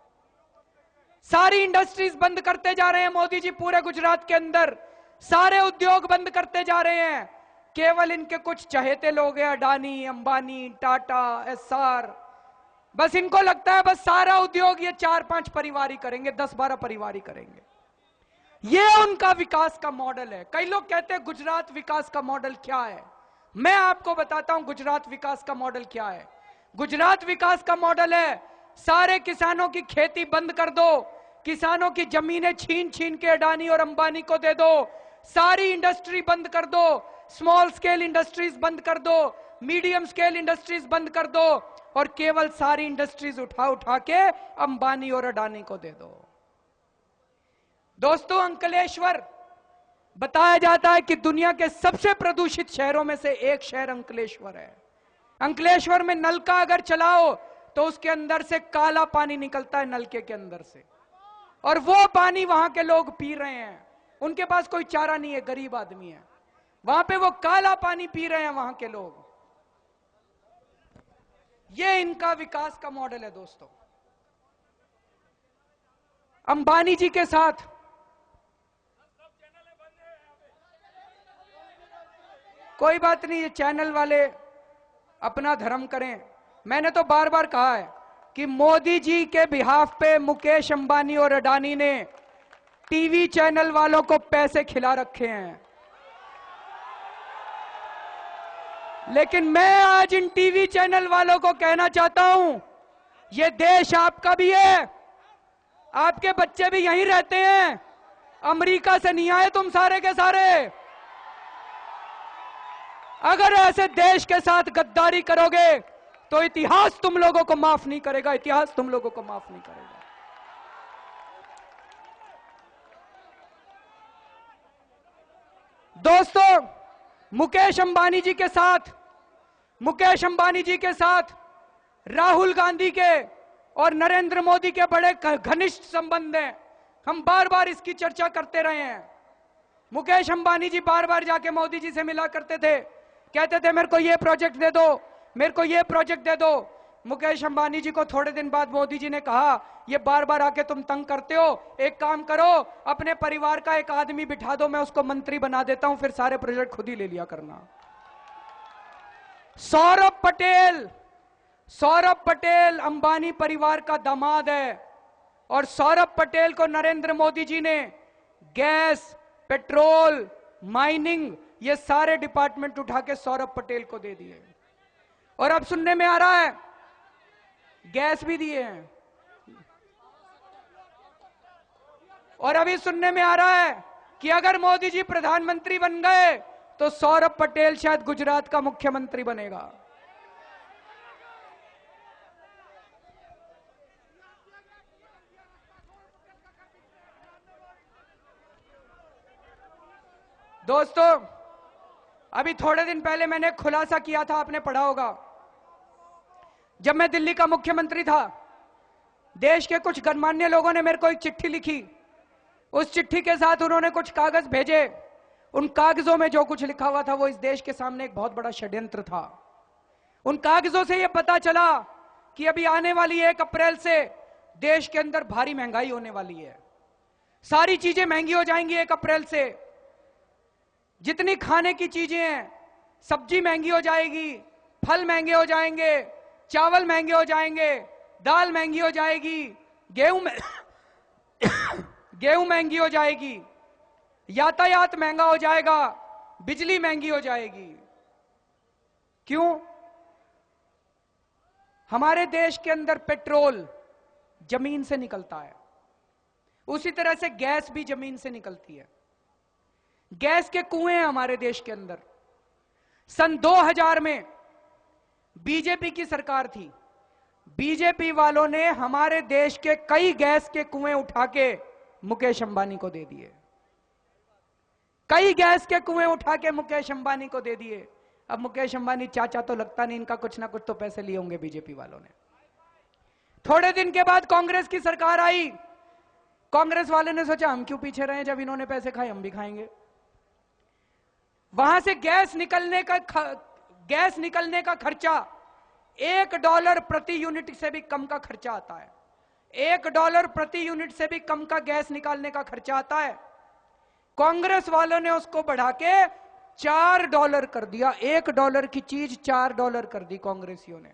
सारी इंडस्ट्रीज बंद करते जा रहे हैं मोदी जी पूरे गुजरात के अंदर, सारे उद्योग बंद करते जा रहे हैं। केवल इनके कुछ चहेते लोग हैं, अडानी, अंबानी, टाटा, एसआर, बस इनको लगता है बस सारा उद्योग ये 4-5 परिवार ही करेंगे, 10-12 परिवार ही करेंगे। ये उनका विकास का मॉडल है। कई लोग कहते हैं गुजरात विकास का मॉडल क्या है? मैं आपको बताता हूं गुजरात विकास का मॉडल क्या है। गुजरात विकास का मॉडल है सारे किसानों की खेती बंद कर दो, किसानों की जमीनें छीन छीन के अडानी और अंबानी को दे दो, सारी इंडस्ट्री बंद कर दो, स्मॉल स्केल इंडस्ट्रीज बंद कर दो, मीडियम स्केल इंडस्ट्रीज बंद कर दो, और केवल सारी इंडस्ट्रीज उठा उठा के अंबानी और अडानी को दे दो। दोस्तों, अंकलेश्वर बताया जाता है कि दुनिया के सबसे प्रदूषित शहरों में से एक शहर अंकलेश्वर है। अंकलेश्वर में नलका अगर चलाओ तो उसके अंदर से काला पानी निकलता है नलके के अंदर से, और वो पानी वहां के लोग पी रहे हैं। उनके पास कोई चारा नहीं है, गरीब आदमी है, वहां पे वो काला पानी पी रहे हैं वहां के लोग। ये इनका विकास का मॉडल है दोस्तों। अंबानी जी के साथ कोई बात नहीं, ये चैनल वाले अपना धर्म करें। मैंने तो बार बार कहा है कि मोदी जी के बिहाफ पे मुकेश अंबानी और अडानी ने टीवी चैनल वालों को पैसे खिला रखे हैं। लेकिन मैं आज इन टीवी चैनल वालों को कहना चाहता हूं, ये देश आपका भी है, आपके बच्चे भी यहीं रहते हैं, अमेरिका से नहीं आए तुम सारे के सारे। अगर ऐसे देश के साथ गद्दारी करोगे तो इतिहास तुम लोगों को माफ नहीं करेगा, इतिहास तुम लोगों को माफ नहीं करेगा। दोस्तों, मुकेश अंबानी जी के साथ राहुल गांधी के और नरेंद्र मोदी के बड़े घनिष्ठ संबंध हैं। हम बार बार इसकी चर्चा करते रहे हैं। मुकेश अंबानी जी बार बार जाके मोदी जी से मिला करते थे, कहते थे मेरे को ये प्रोजेक्ट दे दो, मेरे को ये प्रोजेक्ट दे दो। मुकेश अंबानी जी को थोड़े दिन बाद मोदी जी ने कहा, ये बार बार आके तुम तंग करते हो, एक काम करो, अपने परिवार का एक आदमी बिठा दो, मैं उसको मंत्री बना देता हूं, फिर सारे प्रोजेक्ट खुद ही ले लिया करना। सौरभ पटेल अंबानी परिवार का दामाद है, और सौरभ पटेल को नरेंद्र मोदी जी ने गैस, पेट्रोल, माइनिंग, ये सारे डिपार्टमेंट उठा के सौरभ पटेल को दे दिए। और अब सुनने में आ रहा है गैस भी दिए हैं, और अभी सुनने में आ रहा है कि अगर मोदी जी प्रधानमंत्री बन गए तो सौरभ पटेल शायद गुजरात का मुख्यमंत्री बनेगा। दोस्तों, अभी थोड़े दिन पहले मैंने खुलासा किया था, आपने पढ़ा होगा, जब मैं दिल्ली का मुख्यमंत्री था, देश के कुछ गणमान्य लोगों ने मेरे को एक चिट्ठी लिखी। उस चिट्ठी के साथ उन्होंने कुछ कागज भेजे। उन कागजों में जो कुछ लिखा हुआ था वो इस देश के सामने एक बहुत बड़ा षड्यंत्र था। उन कागजों से यह पता चला कि अभी आने वाली 1 अप्रैल से देश के अंदर भारी महंगाई होने वाली है। सारी चीजें महंगी हो जाएंगी 1 अप्रैल से। जितनी खाने की चीजें हैं, सब्जी महंगी हो जाएगी, फल महंगे हो जाएंगे, चावल महंगे हो जाएंगे, दाल महंगी हो जाएगी, गेहूं महंगी हो जाएगी, यातायात महंगा हो जाएगा, बिजली महंगी हो जाएगी। क्यों? हमारे देश के अंदर पेट्रोल जमीन से निकलता है, उसी तरह से गैस भी जमीन से निकलती है। गैस के कुएं हैं हमारे देश के अंदर। सन 2000 में बीजेपी की सरकार थी। बीजेपी वालों ने हमारे देश के कई गैस के कुएं उठा के मुकेश अंबानी को दे दिए। कई गैस के कुएं उठा के मुकेश अंबानी को दे दिए। अब मुकेश अंबानी चाचा तो लगता नहीं, इनका कुछ ना कुछ तो पैसे लिए होंगे बीजेपी वालों ने। थोड़े दिन के बाद कांग्रेस की सरकार आई। कांग्रेस वाले ने सोचा हम क्यों पीछे रहे, जब इन्होंने पैसे खाए हम भी खाएंगे। वहां से गैस निकलने का खर्चा $1 प्रति यूनिट से भी कम का खर्चा आता है। $1 प्रति यूनिट से भी कम का गैस निकालने का खर्चा आता है। कांग्रेस वालों ने उसको बढ़ा के $4 कर दिया। $1 की चीज $4 कर दी कांग्रेसियों ने।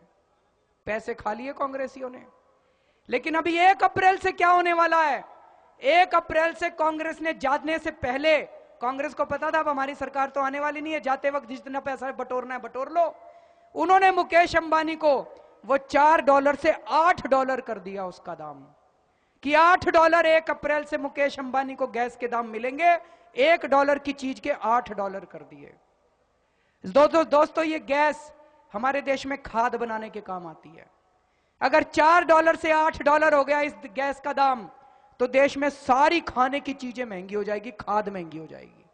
पैसे खा लिए कांग्रेसियों ने। लेकिन अभी 1 अप्रैल से क्या होने वाला है? 1 अप्रैल से कांग्रेस ने जाने से पहले, कांग्रेस को पता था अब हमारी सरकार तो आने वाली नहीं है, जाते वक्त जितना पैसा बटोरना है बटोर लो। उन्होंने मुकेश अंबानी को वो $4 से $8 कर दिया उसका दाम, कि $8 1 अप्रैल से मुकेश अंबानी को गैस के दाम मिलेंगे। $1 की चीज के $8 कर दिए। दोस्तों, ये गैस हमारे देश में खाद बनाने के काम आती है। अगर $4 से $8 हो गया इस गैस का दाम, तो देश में सारी खाने की चीजें महंगी हो जाएगी, खाद महंगी हो जाएगी,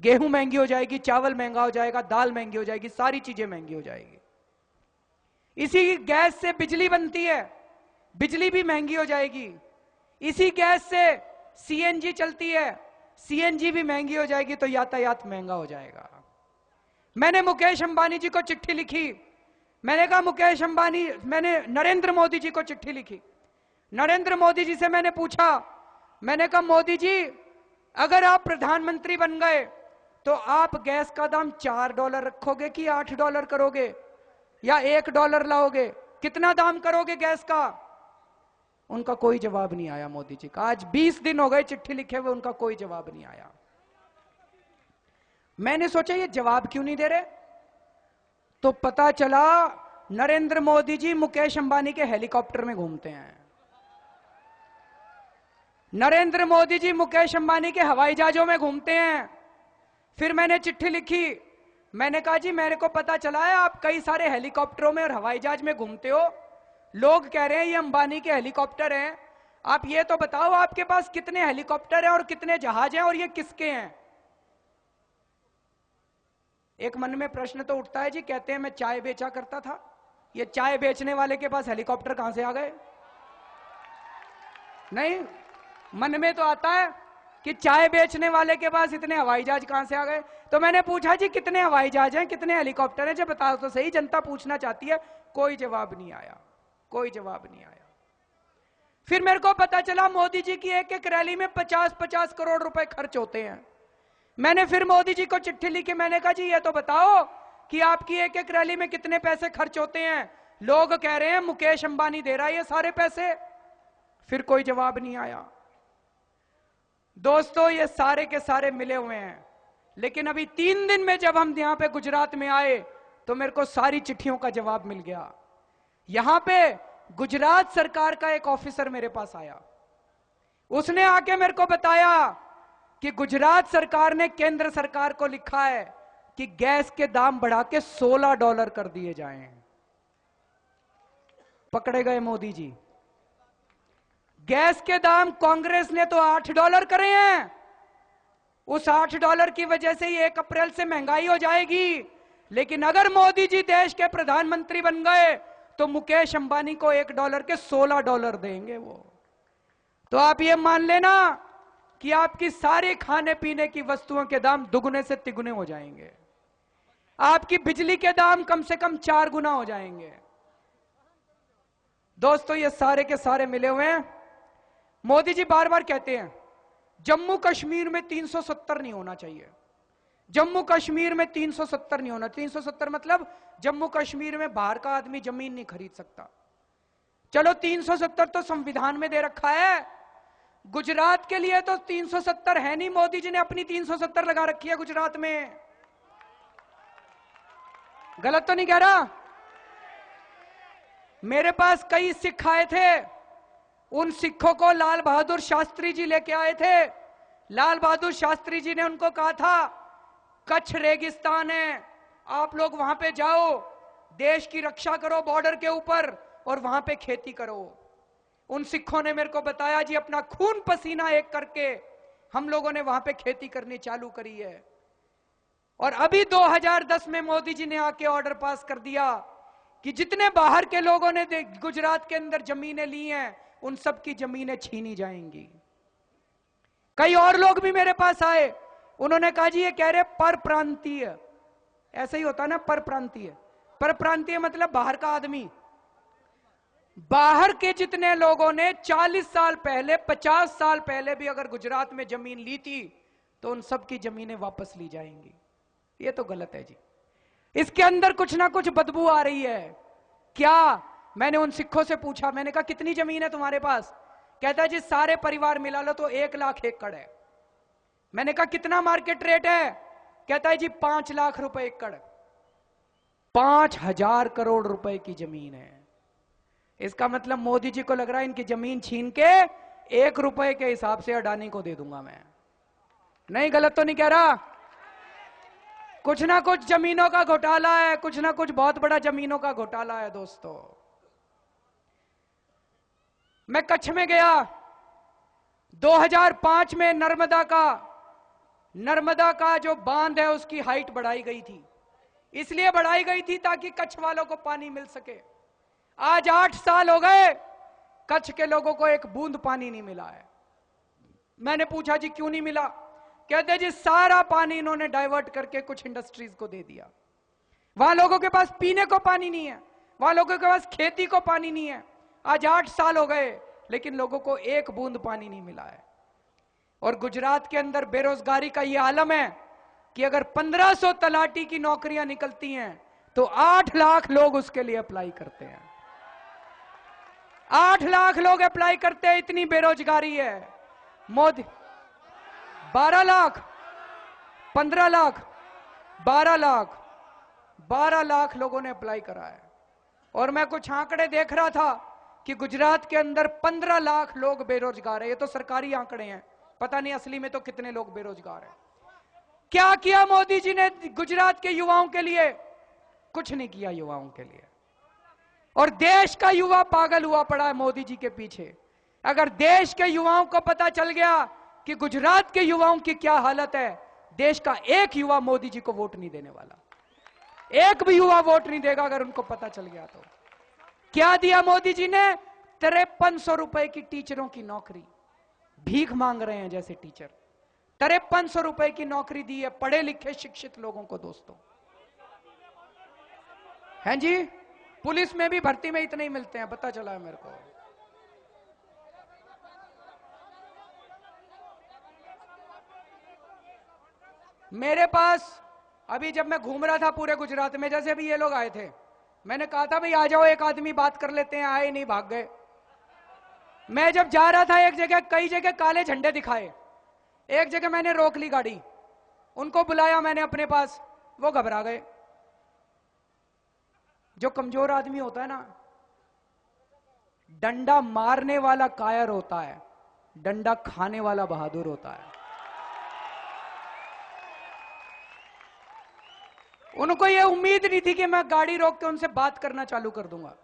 गेहूं महंगी हो जाएगी, चावल महंगा हो जाएगा, दाल महंगी हो जाएगी, सारी चीजें महंगी हो जाएगी। इसी गैस से बिजली बनती है, बिजली भी महंगी हो जाएगी। इसी गैस से सीएनजी चलती है, सीएनजी भी महंगी हो जाएगी, तो यातायात महंगा हो जाएगा। मैंने मुकेश अंबानी जी को चिट्ठी लिखी। मैंने कहा मुकेश अंबानी, मैंने नरेंद्र मोदी जी को चिट्ठी लिखी। नरेंद्र मोदी जी से मैंने पूछा, मैंने कहा मोदी जी, अगर आप प्रधानमंत्री बन गए तो आप गैस का दाम $4 रखोगे कि $8 करोगे, या $1 लाओगे? कितना दाम करोगे गैस का? उनका कोई जवाब नहीं आया मोदी जी का। आज 20 दिन हो गए चिट्ठी लिखे हुए, उनका कोई जवाब नहीं आया। मैंने सोचा ये जवाब क्यों नहीं दे रहे, तो पता चला नरेंद्र मोदी जी मुकेश अंबानी के हेलीकॉप्टर में घूमते हैं। नरेंद्र मोदी जी मुकेश अंबानी के हवाई जहाजों में घूमते हैं। फिर मैंने चिट्ठी लिखी, मैंने कहा जी मेरे को पता चला है आप कई सारे हेलीकॉप्टरों में और हवाई जहाज में घूमते हो, लोग कह रहे हैं ये अंबानी के हेलीकॉप्टर हैं, आप ये तो बताओ आपके पास कितने हेलीकॉप्टर हैं और कितने जहाज हैं और ये किसके हैं। एक मन में प्रश्न तो उठता है जी, कहते हैं मैं चाय बेचा करता था, ये चाय बेचने वाले के पास हेलीकॉप्टर कहां से आ गए? नहीं, मन में तो आता है कि चाय बेचने वाले के पास इतने हवाई जहाज कहां से आ गए। तो मैंने पूछा जी कितने हवाई जहाज हैं, कितने हेलीकॉप्टर हैं, जो बताओ तो सही, जनता पूछना चाहती है। कोई जवाब नहीं आया, कोई जवाब नहीं आया। फिर मेरे को पता चला मोदी जी की एक एक रैली में 50-50 करोड़ रुपए खर्च होते हैं। मैंने फिर मोदी जी को चिट्ठी लिखी, मैंने कहा जी ये तो बताओ कि आपकी एक एक रैली में कितने पैसे खर्च होते हैं। लोग कह रहे हैं मुकेश अंबानी दे रहा है ये सारे पैसे। फिर कोई जवाब नहीं आया। दोस्तों ये सारे के सारे मिले हुए हैं, लेकिन अभी 3 दिन में जब हम यहां पे गुजरात में आए तो मेरे को सारी चिट्ठियों का जवाब मिल गया। यहां पे गुजरात सरकार का एक ऑफिसर मेरे पास आया, उसने आके मेरे को बताया कि गुजरात सरकार ने केंद्र सरकार को लिखा है कि गैस के दाम बढ़ा के $16 कर दिए जाएं। पकड़े गए मोदी जी। गैस के दाम कांग्रेस ने तो $8 करे हैं, उस $8 की वजह से ही 1 अप्रैल से महंगाई हो जाएगी। लेकिन अगर मोदी जी देश के प्रधानमंत्री बन गए तो मुकेश अंबानी को $1 के $16 देंगे वो। तो आप ये मान लेना कि आपकी सारी खाने पीने की वस्तुओं के दाम दुगने से तिगुने हो जाएंगे। आपकी बिजली के दाम कम से कम 4 गुना हो जाएंगे। दोस्तों ये सारे के सारे मिले हुए हैं। मोदी जी बार बार कहते हैं जम्मू कश्मीर में 370 नहीं होना चाहिए, जम्मू कश्मीर में 370 नहीं होना। 370 मतलब जम्मू कश्मीर में बाहर का आदमी जमीन नहीं खरीद सकता। चलो 370 तो संविधान में दे रखा है, गुजरात के लिए तो 370 है नहीं, मोदी जी ने अपनी 370 लगा रखी है गुजरात में। गलत तो नहीं कह रहा? मेरे पास कई सिख आए थे, उन सिखों को लाल बहादुर शास्त्री जी लेके आए थे। लाल बहादुर शास्त्री जी ने उनको कहा था कच्छ रेगिस्तान है, आप लोग वहां पे जाओ, देश की रक्षा करो बॉर्डर के ऊपर और वहां पे खेती करो। उन सिखों ने मेरे को बताया जी अपना खून पसीना एक करके हम लोगों ने वहां पे खेती करनी चालू करी है। और अभी 2010 में मोदी जी ने आके ऑर्डर पास कर दिया कि जितने बाहर के लोगों ने गुजरात के अंदर जमीनें ली हैं उन सब की जमीनें छीनी जाएंगी। कई और लोग भी मेरे पास आए, उन्होंने कहा जी ये कह रहे पर प्रांतीय, ऐसा ही होता है ना पर प्रांतीय। पर प्रांतीय मतलब बाहर का आदमी। बाहर के जितने लोगों ने 40 साल पहले 50 साल पहले भी अगर गुजरात में जमीन ली थी तो उन सब की जमीनें वापस ली जाएंगी। ये तो गलत है जी, इसके अंदर कुछ ना कुछ बदबू आ रही है। क्या? मैंने उन सिखों से पूछा, मैंने कहा कितनी जमीन है तुम्हारे पास? कहता है जी सारे परिवार मिला लो तो 1 लाख एकड़ है। मैंने कहा कितना मार्केट रेट है? कहता है जी 5 लाख रुपए एकड़। 5,000 करोड़ रुपए की जमीन है। इसका मतलब मोदी जी को लग रहा है इनकी जमीन छीन के 1 रुपए के हिसाब से अडानी को दे दूंगा मैं। नहीं, गलत तो नहीं कह रहा? कुछ ना कुछ जमीनों का घोटाला है, कुछ ना कुछ बहुत बड़ा जमीनों का घोटाला है। दोस्तों मैं कच्छ में गया 2005 में, नर्मदा का जो बांध है उसकी हाइट बढ़ाई गई थी। इसलिए बढ़ाई गई थी ताकि कच्छ वालों को पानी मिल सके। आज 8 साल हो गए, कच्छ के लोगों को एक बूंद पानी नहीं मिला है। मैंने पूछा जी क्यों नहीं मिला? कहते जी सारा पानी इन्होंने डाइवर्ट करके कुछ इंडस्ट्रीज को दे दिया। वहां लोगों के पास पीने को पानी नहीं है, वहां लोगों के पास खेती को पानी नहीं है। आज 8 साल हो गए लेकिन लोगों को एक बूंद पानी नहीं मिला है। और गुजरात के अंदर बेरोजगारी का यह आलम है कि अगर 1500 तलाटी की नौकरियां निकलती हैं तो 8 लाख लोग उसके लिए अप्लाई करते हैं। 8 लाख लोग अप्लाई करते हैं, इतनी बेरोजगारी है। मोदी 12 लाख, 15 लाख, 12 लाख, 12 लाख लोगों ने अप्लाई करा है। और मैं कुछ आंकड़े देख रहा था कि गुजरात के अंदर 15 लाख लोग बेरोजगार है। ये तो सरकारी आंकड़े हैं, पता नहीं असली में तो कितने लोग बेरोजगार हैं। क्या किया मोदी जी ने गुजरात के युवाओं के लिए? कुछ नहीं किया युवाओं के लिए। और देश का युवा पागल हुआ पड़ा है मोदी जी के पीछे। अगर देश के युवाओं को पता चल गया कि गुजरात के युवाओं की क्या हालत है, देश का एक युवा मोदी जी को वोट नहीं देने वाला। एक भी युवा वोट नहीं देगा अगर उनको पता चल गया तो। क्या दिया मोदी जी ने? 5300 रुपए की टीचरों की नौकरी। भीख मांग रहे हैं जैसे टीचर। 5300 रुपए की नौकरी दी है पढ़े लिखे शिक्षित लोगों को। दोस्तों हैं जी, पुलिस में भी भर्ती में इतने ही मिलते हैं, पता चला है मेरे को। मेरे पास अभी जब मैं घूम रहा था पूरे गुजरात में, जैसे अभी ये लोग आए थे, मैंने कहा था भाई आ जाओ एक आदमी बात कर लेते हैं, आए नहीं, भाग गए। मैं जब जा रहा था एक जगह, कई जगह काले झंडे दिखाए, एक जगह मैंने रोक ली गाड़ी, उनको बुलाया मैंने अपने पास, वो घबरा गए। जो कमजोर आदमी होता है ना, डंडा मारने वाला कायर होता है, डंडा खाने वाला बहादुर होता है। उनको ये उम्मीद नहीं थी कि मैं गाड़ी रोक के उनसे बात करना चालू कर दूंगा।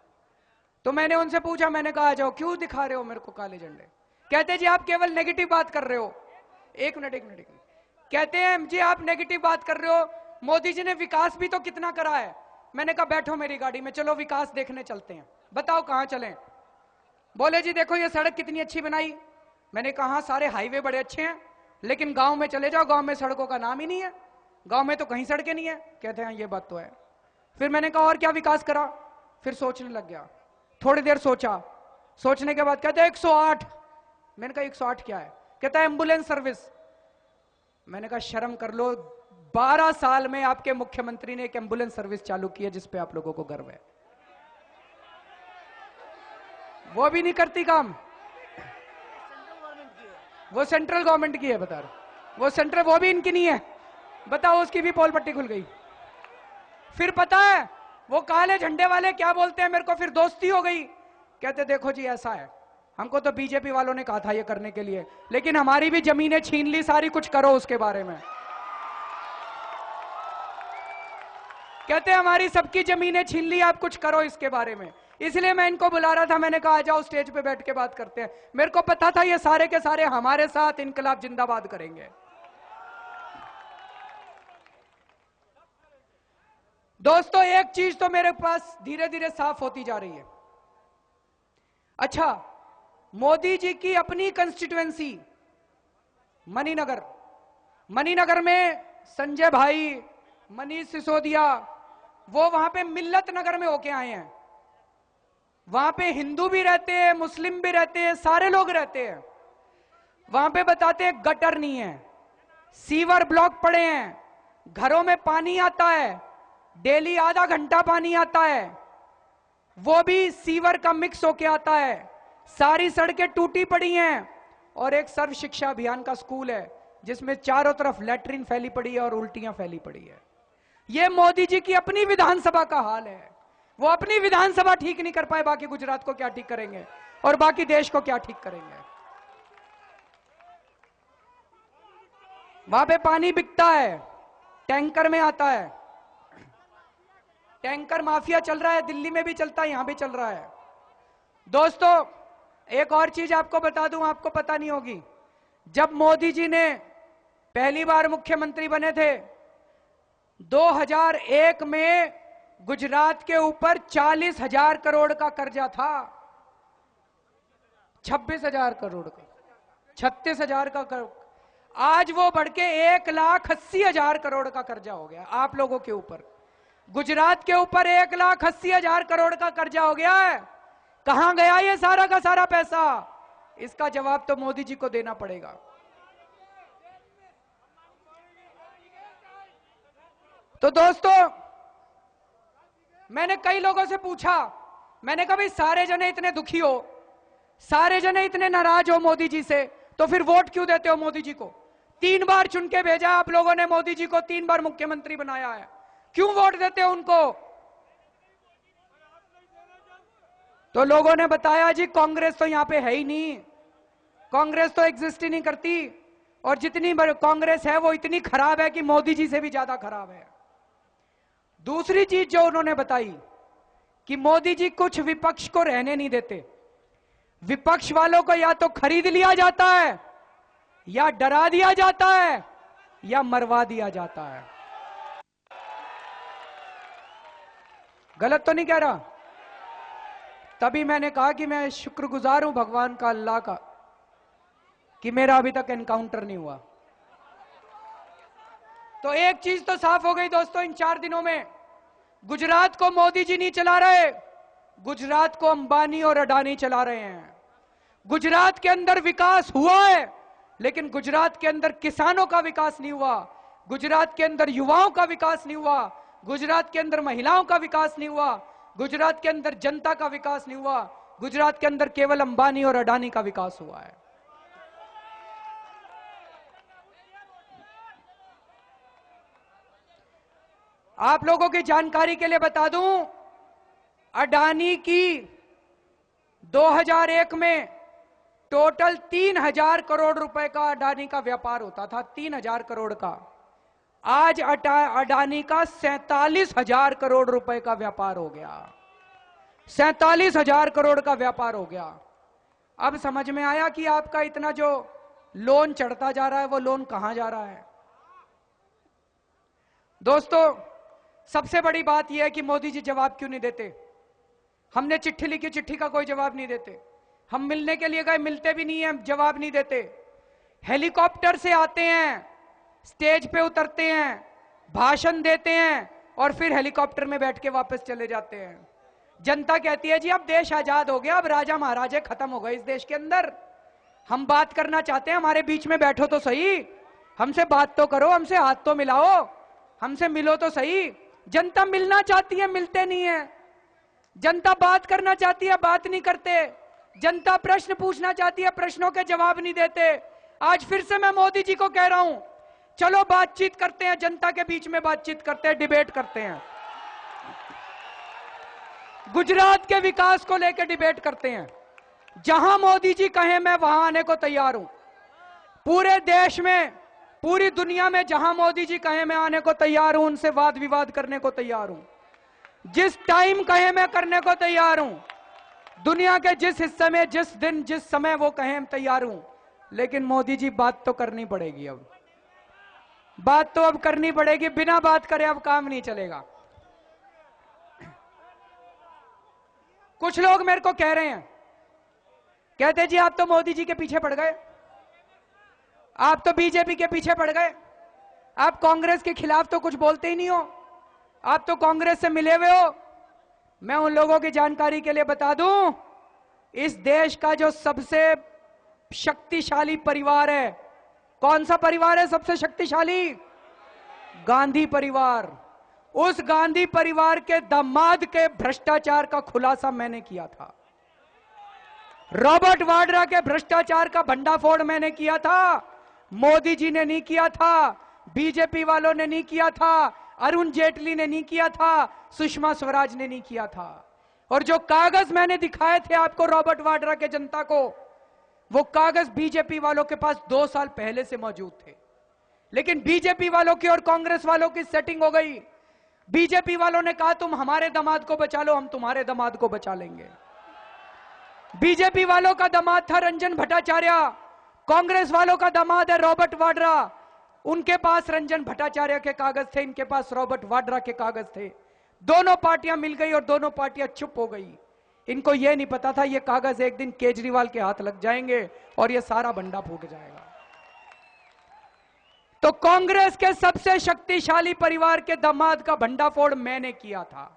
तो मैंने उनसे पूछा, मैंने कहा आ जाओ, क्यों दिखा रहे हो मेरे को काले झंडे? कहते जी आप केवल नेगेटिव बात कर रहे हो। एक मिनट। कहते हैं जी आप नेगेटिव बात कर रहे हो, मोदी जी ने विकास भी तो कितना करा है। मैंने कहा बैठो मेरी गाड़ी में, चलो विकास देखने चलते हैं। बताओ कहां चलें? बोले जी देखो ये सड़क कितनी अच्छी बनाई। मैंने कहा सारे हाईवे बड़े अच्छे हैं, लेकिन गांव में चले जाओ, गांव में सड़कों का नाम ही नहीं है, गांव में तो कहीं सड़कें नहीं है। कहते हैं ये बात तो है। फिर मैंने कहा और क्या विकास करा? फिर सोचने लग गया, थोड़ी देर सोचा, सोचने के बाद कहते हैं 108। मैंने कहा 108 क्या है? कहता है एम्बुलेंस सर्विस। मैंने कहा शर्म कर लो, 12 साल में आपके मुख्यमंत्री ने एक एम्बुलेंस सर्विस चालू की है जिस पे आप लोगों को गर्व है। वो भी नहीं करती काम, वो सेंट्रल गवर्नमेंट की है। बता रहे वो सेंट्रल, वो भी इनकी नहीं है। बताओ उसकी भी पोल पट्टी खुल गई। फिर पता है वो काले झंडे वाले क्या बोलते हैं मेरे को, फिर दोस्ती हो गई। कहते देखो जी ऐसा है, हमको तो बीजेपी वालों ने कहा था ये करने के लिए, लेकिन हमारी भी जमीनें छीन ली सारी, कुछ करो उसके बारे में। कहते हमारी सबकी जमीनें छीन ली, आप कुछ करो इसके बारे में। इसलिए मैं इनको बुला रहा था, मैंने कहा आ जाओ स्टेज पे बैठ के बात करते हैं। मेरे को पता था ये सारे के सारे हमारे साथ इनकलाब जिंदाबाद करेंगे। दोस्तों एक चीज तो मेरे पास धीरे धीरे साफ होती जा रही है। अच्छा, मोदी जी की अपनी कंस्टिट्यूएंसी मणिनगर में संजय भाई, मनीष सिसोदिया, वो वहां पे मिल्लत नगर में होके आए हैं। वहां पे हिंदू भी रहते हैं, मुस्लिम भी रहते हैं, सारे लोग रहते हैं। वहां पे बताते हैं गटर नहीं है, सीवर ब्लॉक पड़े हैं, घरों में पानी आता है, डेली आधा घंटा पानी आता है, वो भी सीवर का मिक्स होके आता है, सारी सड़कें टूटी पड़ी हैं, और एक सर्व शिक्षा अभियान का स्कूल है जिसमें चारों तरफ लैट्रिन फैली पड़ी है और उल्टियां फैली पड़ी है। ये मोदी जी की अपनी विधानसभा का हाल है। वो अपनी विधानसभा ठीक नहीं कर पाए, बाकी गुजरात को क्या ठीक करेंगे और बाकी देश को क्या ठीक करेंगे। वहां पे पानी बिकता है, टैंकर में आता है, टैंकर माफिया चल रहा है, दिल्ली में भी चलता है, यहां भी चल रहा है। दोस्तों एक और चीज आपको बता दूं, आपको पता नहीं होगी, जब मोदी जी ने पहली बार मुख्यमंत्री बने थे 2001 में गुजरात के ऊपर 40,000 करोड़ का कर्जा था। 26,000 करोड़ का, 36,000 का करोड़, आज वो बढ़ के 1,80,000 करोड़ का कर्जा हो गया आप लोगों के ऊपर। गुजरात के ऊपर 1,80,000 करोड़ का कर्जा हो गया है। कहां गया ये सारा का सारा पैसा? इसका जवाब तो मोदी जी को देना पड़ेगा। तो दोस्तों मैंने कई लोगों से पूछा, मैंने कहा भाई सारे जने इतने दुखी हो, सारे जने इतने नाराज हो मोदी जी से, तो फिर वोट क्यों देते हो मोदी जी को? 3 बार चुन के भेजा आप लोगों ने, मोदी जी को 3 बार मुख्यमंत्री बनाया है, क्यों वोट देते हैं उनको? तो लोगों ने बताया जी कांग्रेस तो यहां पे है ही नहीं, कांग्रेस तो एग्जिस्ट ही नहीं करती, और जितनी कांग्रेस है वो इतनी खराब है कि मोदी जी से भी ज्यादा खराब है। दूसरी चीज जो उन्होंने बताई कि मोदी जी कुछ विपक्ष को रहने नहीं देते, विपक्ष वालों को या तो खरीद लिया जाता है, या डरा दिया जाता है, या मरवा दिया जाता है। गलत तो नहीं कह रहा? तभी मैंने कहा कि मैं शुक्रगुजार हूं भगवान का, अल्लाह का, कि मेरा अभी तक एनकाउंटर नहीं हुआ। तो एक चीज तो साफ हो गई दोस्तों, इन 4 दिनों में गुजरात को मोदी जी नहीं चला रहे, गुजरात को अंबानी और अडानी चला रहे हैं। गुजरात के अंदर विकास हुआ है, लेकिन गुजरात के अंदर किसानों का विकास नहीं हुआ, गुजरात के अंदर युवाओं का विकास नहीं हुआ, गुजरात के अंदर महिलाओं का विकास नहीं हुआ, गुजरात के अंदर जनता का विकास नहीं हुआ, गुजरात के अंदर केवल अंबानी और अडानी का विकास हुआ है। आप लोगों की जानकारी के लिए बता दूं, अडानी की 2001 में टोटल 3000 करोड़ रुपए का अडानी का व्यापार होता था, 3000 करोड़ का। आज अडानी का 47,000 करोड़ रुपए का व्यापार हो गया, 47,000 करोड़ का व्यापार हो गया। अब समझ में आया कि आपका इतना जो लोन चढ़ता जा रहा है वो लोन कहां जा रहा है। दोस्तों, सबसे बड़ी बात यह है कि मोदी जी जवाब क्यों नहीं देते। हमने चिट्ठी लिखी, चिट्ठी का कोई जवाब नहीं देते। हम मिलने के लिए गए, मिलते भी नहीं है, जवाब नहीं देते। हेलीकॉप्टर से आते हैं, स्टेज पे उतरते हैं, भाषण देते हैं, और फिर हेलीकॉप्टर में बैठ के वापस चले जाते हैं। जनता कहती है जी अब देश आजाद हो गया, अब राजा महाराजे खत्म हो गए इस देश के अंदर, हम बात करना चाहते हैं, हमारे बीच में बैठो तो सही, हमसे बात तो करो, हमसे हाथ तो मिलाओ, हमसे मिलो तो सही। जनता मिलना चाहती है, मिलते नहीं है। जनता बात करना चाहती है, बात नहीं करते। जनता प्रश्न पूछना चाहती है, प्रश्नों के जवाब नहीं देते। आज फिर से मैं मोदी जी को कह रहा हूं, चलो बातचीत करते हैं, जनता के बीच में बातचीत करते हैं, डिबेट करते हैं, गुजरात के विकास को लेकर डिबेट करते हैं। जहां मोदी जी कहें मैं वहां आने को तैयार हूं। पूरे देश में, पूरी दुनिया में जहां मोदी जी कहें मैं आने को तैयार हूं, उनसे वाद विवाद करने को तैयार हूं। जिस टाइम कहें मैं करने को तैयार हूं, दुनिया के जिस हिस्से में, जिस दिन, जिस समय वो कहें तैयार हूं। लेकिन मोदी जी बात तो करनी पड़ेगी, अब बात तो अब करनी पड़ेगी, बिना बात करे अब काम नहीं चलेगा। कुछ लोग मेरे को कह रहे हैं, कहते जी आप तो मोदी जी के पीछे पड़ गए, आप तो बीजेपी के पीछे पड़ गए, आप कांग्रेस के खिलाफ तो कुछ बोलते ही नहीं हो, आप तो कांग्रेस से मिले हुए हो। मैं उन लोगों की जानकारी के लिए बता दूं, इस देश का जो सबसे शक्तिशाली परिवार है, कौन सा परिवार है सबसे शक्तिशाली? गांधी परिवार। उस गांधी परिवार के दामाद के भ्रष्टाचार का खुलासा मैंने किया था। रॉबर्ट वाड्रा के भ्रष्टाचार का भंडाफोड़ मैंने किया था। मोदी जी ने नहीं किया था, बीजेपी वालों ने नहीं किया था, अरुण जेटली ने नहीं किया था, सुषमा स्वराज ने नहीं किया था। और जो कागज मैंने दिखाए थे आपको, रॉबर्ट वाड्रा के जनता को, वो कागज बीजेपी वालों के पास 2 साल पहले से मौजूद थे। लेकिन बीजेपी वालों की और कांग्रेस वालों की सेटिंग हो गई। बीजेपी वालों ने कहा तुम हमारे दामाद को बचा लो, हम तुम्हारे दामाद को बचा लेंगे। बीजेपी वालों का दामाद था रंजन भट्टाचार्य, कांग्रेस वालों का दामाद है रॉबर्ट वाड्रा। उनके पास रंजन भट्टाचार्य के कागज थे, इनके पास रॉबर्ट वाड्रा के कागज थे। दोनों पार्टियां मिल गई और दोनों पार्टियां चुप हो गई। इनको यह नहीं पता था ये कागज एक दिन केजरीवाल के हाथ लग जाएंगे और ये सारा भंडा फूट जाएगा। तो कांग्रेस के सबसे शक्तिशाली परिवार के दामाद का भंडाफोड़ मैंने किया था।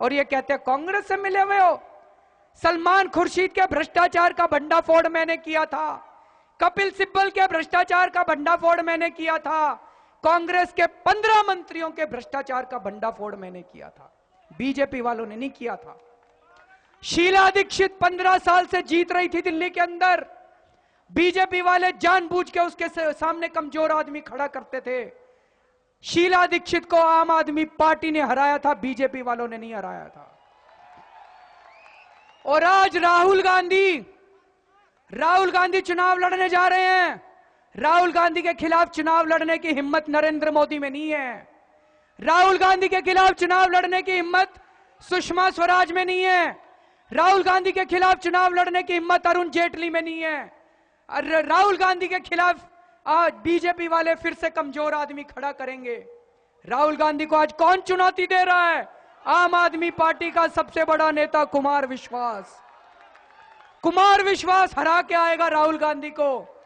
और ये कहते हैं कांग्रेस से मिले हुए हो। सलमान खुर्शीद के भ्रष्टाचार का भंडाफोड़ मैंने किया था, कपिल सिब्बल के भ्रष्टाचार का भंडाफोड़ मैंने किया था, कांग्रेस के 15 मंत्रियों के भ्रष्टाचार का भंडाफोड़ मैंने किया था, बीजेपी वालों ने नहीं किया था। शीला दीक्षित 15 साल से जीत रही थी दिल्ली के अंदर, बीजेपी वाले जानबूझ के उसके सामने कमजोर आदमी खड़ा करते थे। शीला दीक्षित को आम आदमी पार्टी ने हराया था, बीजेपी वालों ने नहीं हराया था। और आज राहुल गांधी चुनाव लड़ने जा रहे हैं। राहुल गांधी के खिलाफ चुनाव लड़ने की हिम्मत नरेंद्र मोदी में नहीं है। राहुल गांधी के खिलाफ चुनाव लड़ने की हिम्मत सुषमा स्वराज में नहीं है। राहुल गांधी के खिलाफ चुनाव लड़ने की हिम्मत अरुण जेटली में नहीं है। राहुल गांधी के खिलाफ आज बीजेपी वाले फिर से कमजोर आदमी खड़ा करेंगे। राहुल गांधी को आज कौन चुनौती दे रहा है? आम आदमी पार्टी का सबसे बड़ा नेता कुमार विश्वास। कुमार विश्वास हरा के आएगा राहुल गांधी को।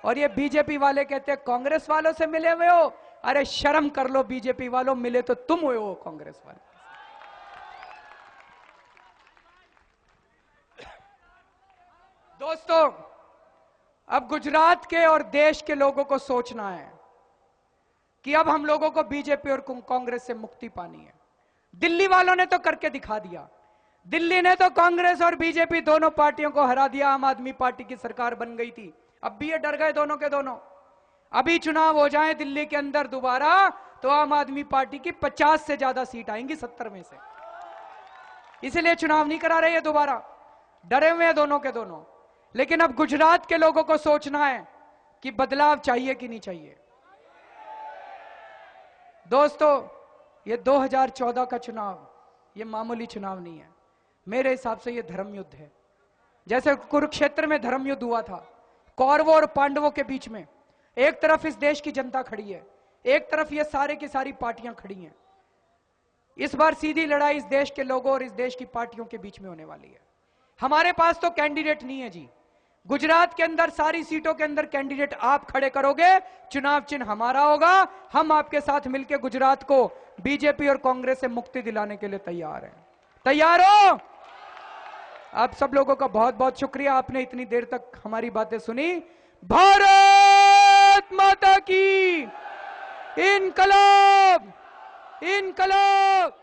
और ये बीजेपी वाले कहते हैं कांग्रेस वालों से मिले हुए हो। अरे शर्म कर लो बीजेपी वालों, मिले तो तुम हुए हो कांग्रेस वाले। दोस्तों, अब गुजरात के और देश के लोगों को सोचना है कि अब हम लोगों को बीजेपी और कांग्रेस से मुक्ति पानी है। दिल्ली वालों ने तो करके दिखा दिया। दिल्ली ने तो कांग्रेस और बीजेपी दोनों पार्टियों को हरा दिया। आम आदमी पार्टी की सरकार बन गई थी। अब भी ये डर गए दोनों के दोनों। अभी चुनाव हो जाए दिल्ली के अंदर दोबारा तो आम आदमी पार्टी की 50 से ज्यादा सीट आएंगी 70 में से। इसलिए चुनाव नहीं करा रहे दोबारा, डरे हुए हैं दोनों के दोनों। लेकिन अब गुजरात के लोगों को सोचना है कि बदलाव चाहिए कि नहीं चाहिए। दोस्तों, ये 2014 का चुनाव ये मामूली चुनाव नहीं है। मेरे हिसाब से ये धर्म युद्ध है। जैसे कुरुक्षेत्र में धर्म युद्ध हुआ था कौरवों और पांडवों के बीच में। एक तरफ इस देश की जनता खड़ी है, एक तरफ ये सारे की सारी पार्टियां खड़ी हैं। इस बार सीधी लड़ाई इस देश के लोगों और इस देश की पार्टियों के बीच में होने वाली है। हमारे पास तो कैंडिडेट नहीं है जी। गुजरात के अंदर सारी सीटों के अंदर कैंडिडेट आप खड़े करोगे, चुनाव चिन्ह हमारा होगा। हम आपके साथ मिलकर गुजरात को बीजेपी और कांग्रेस से मुक्ति दिलाने के लिए तैयार हैं। तैयार हो? आप सब लोगों का बहुत बहुत शुक्रिया, आपने इतनी देर तक हमारी बातें सुनी। भारत माता की इनकलाब, इनकलाब।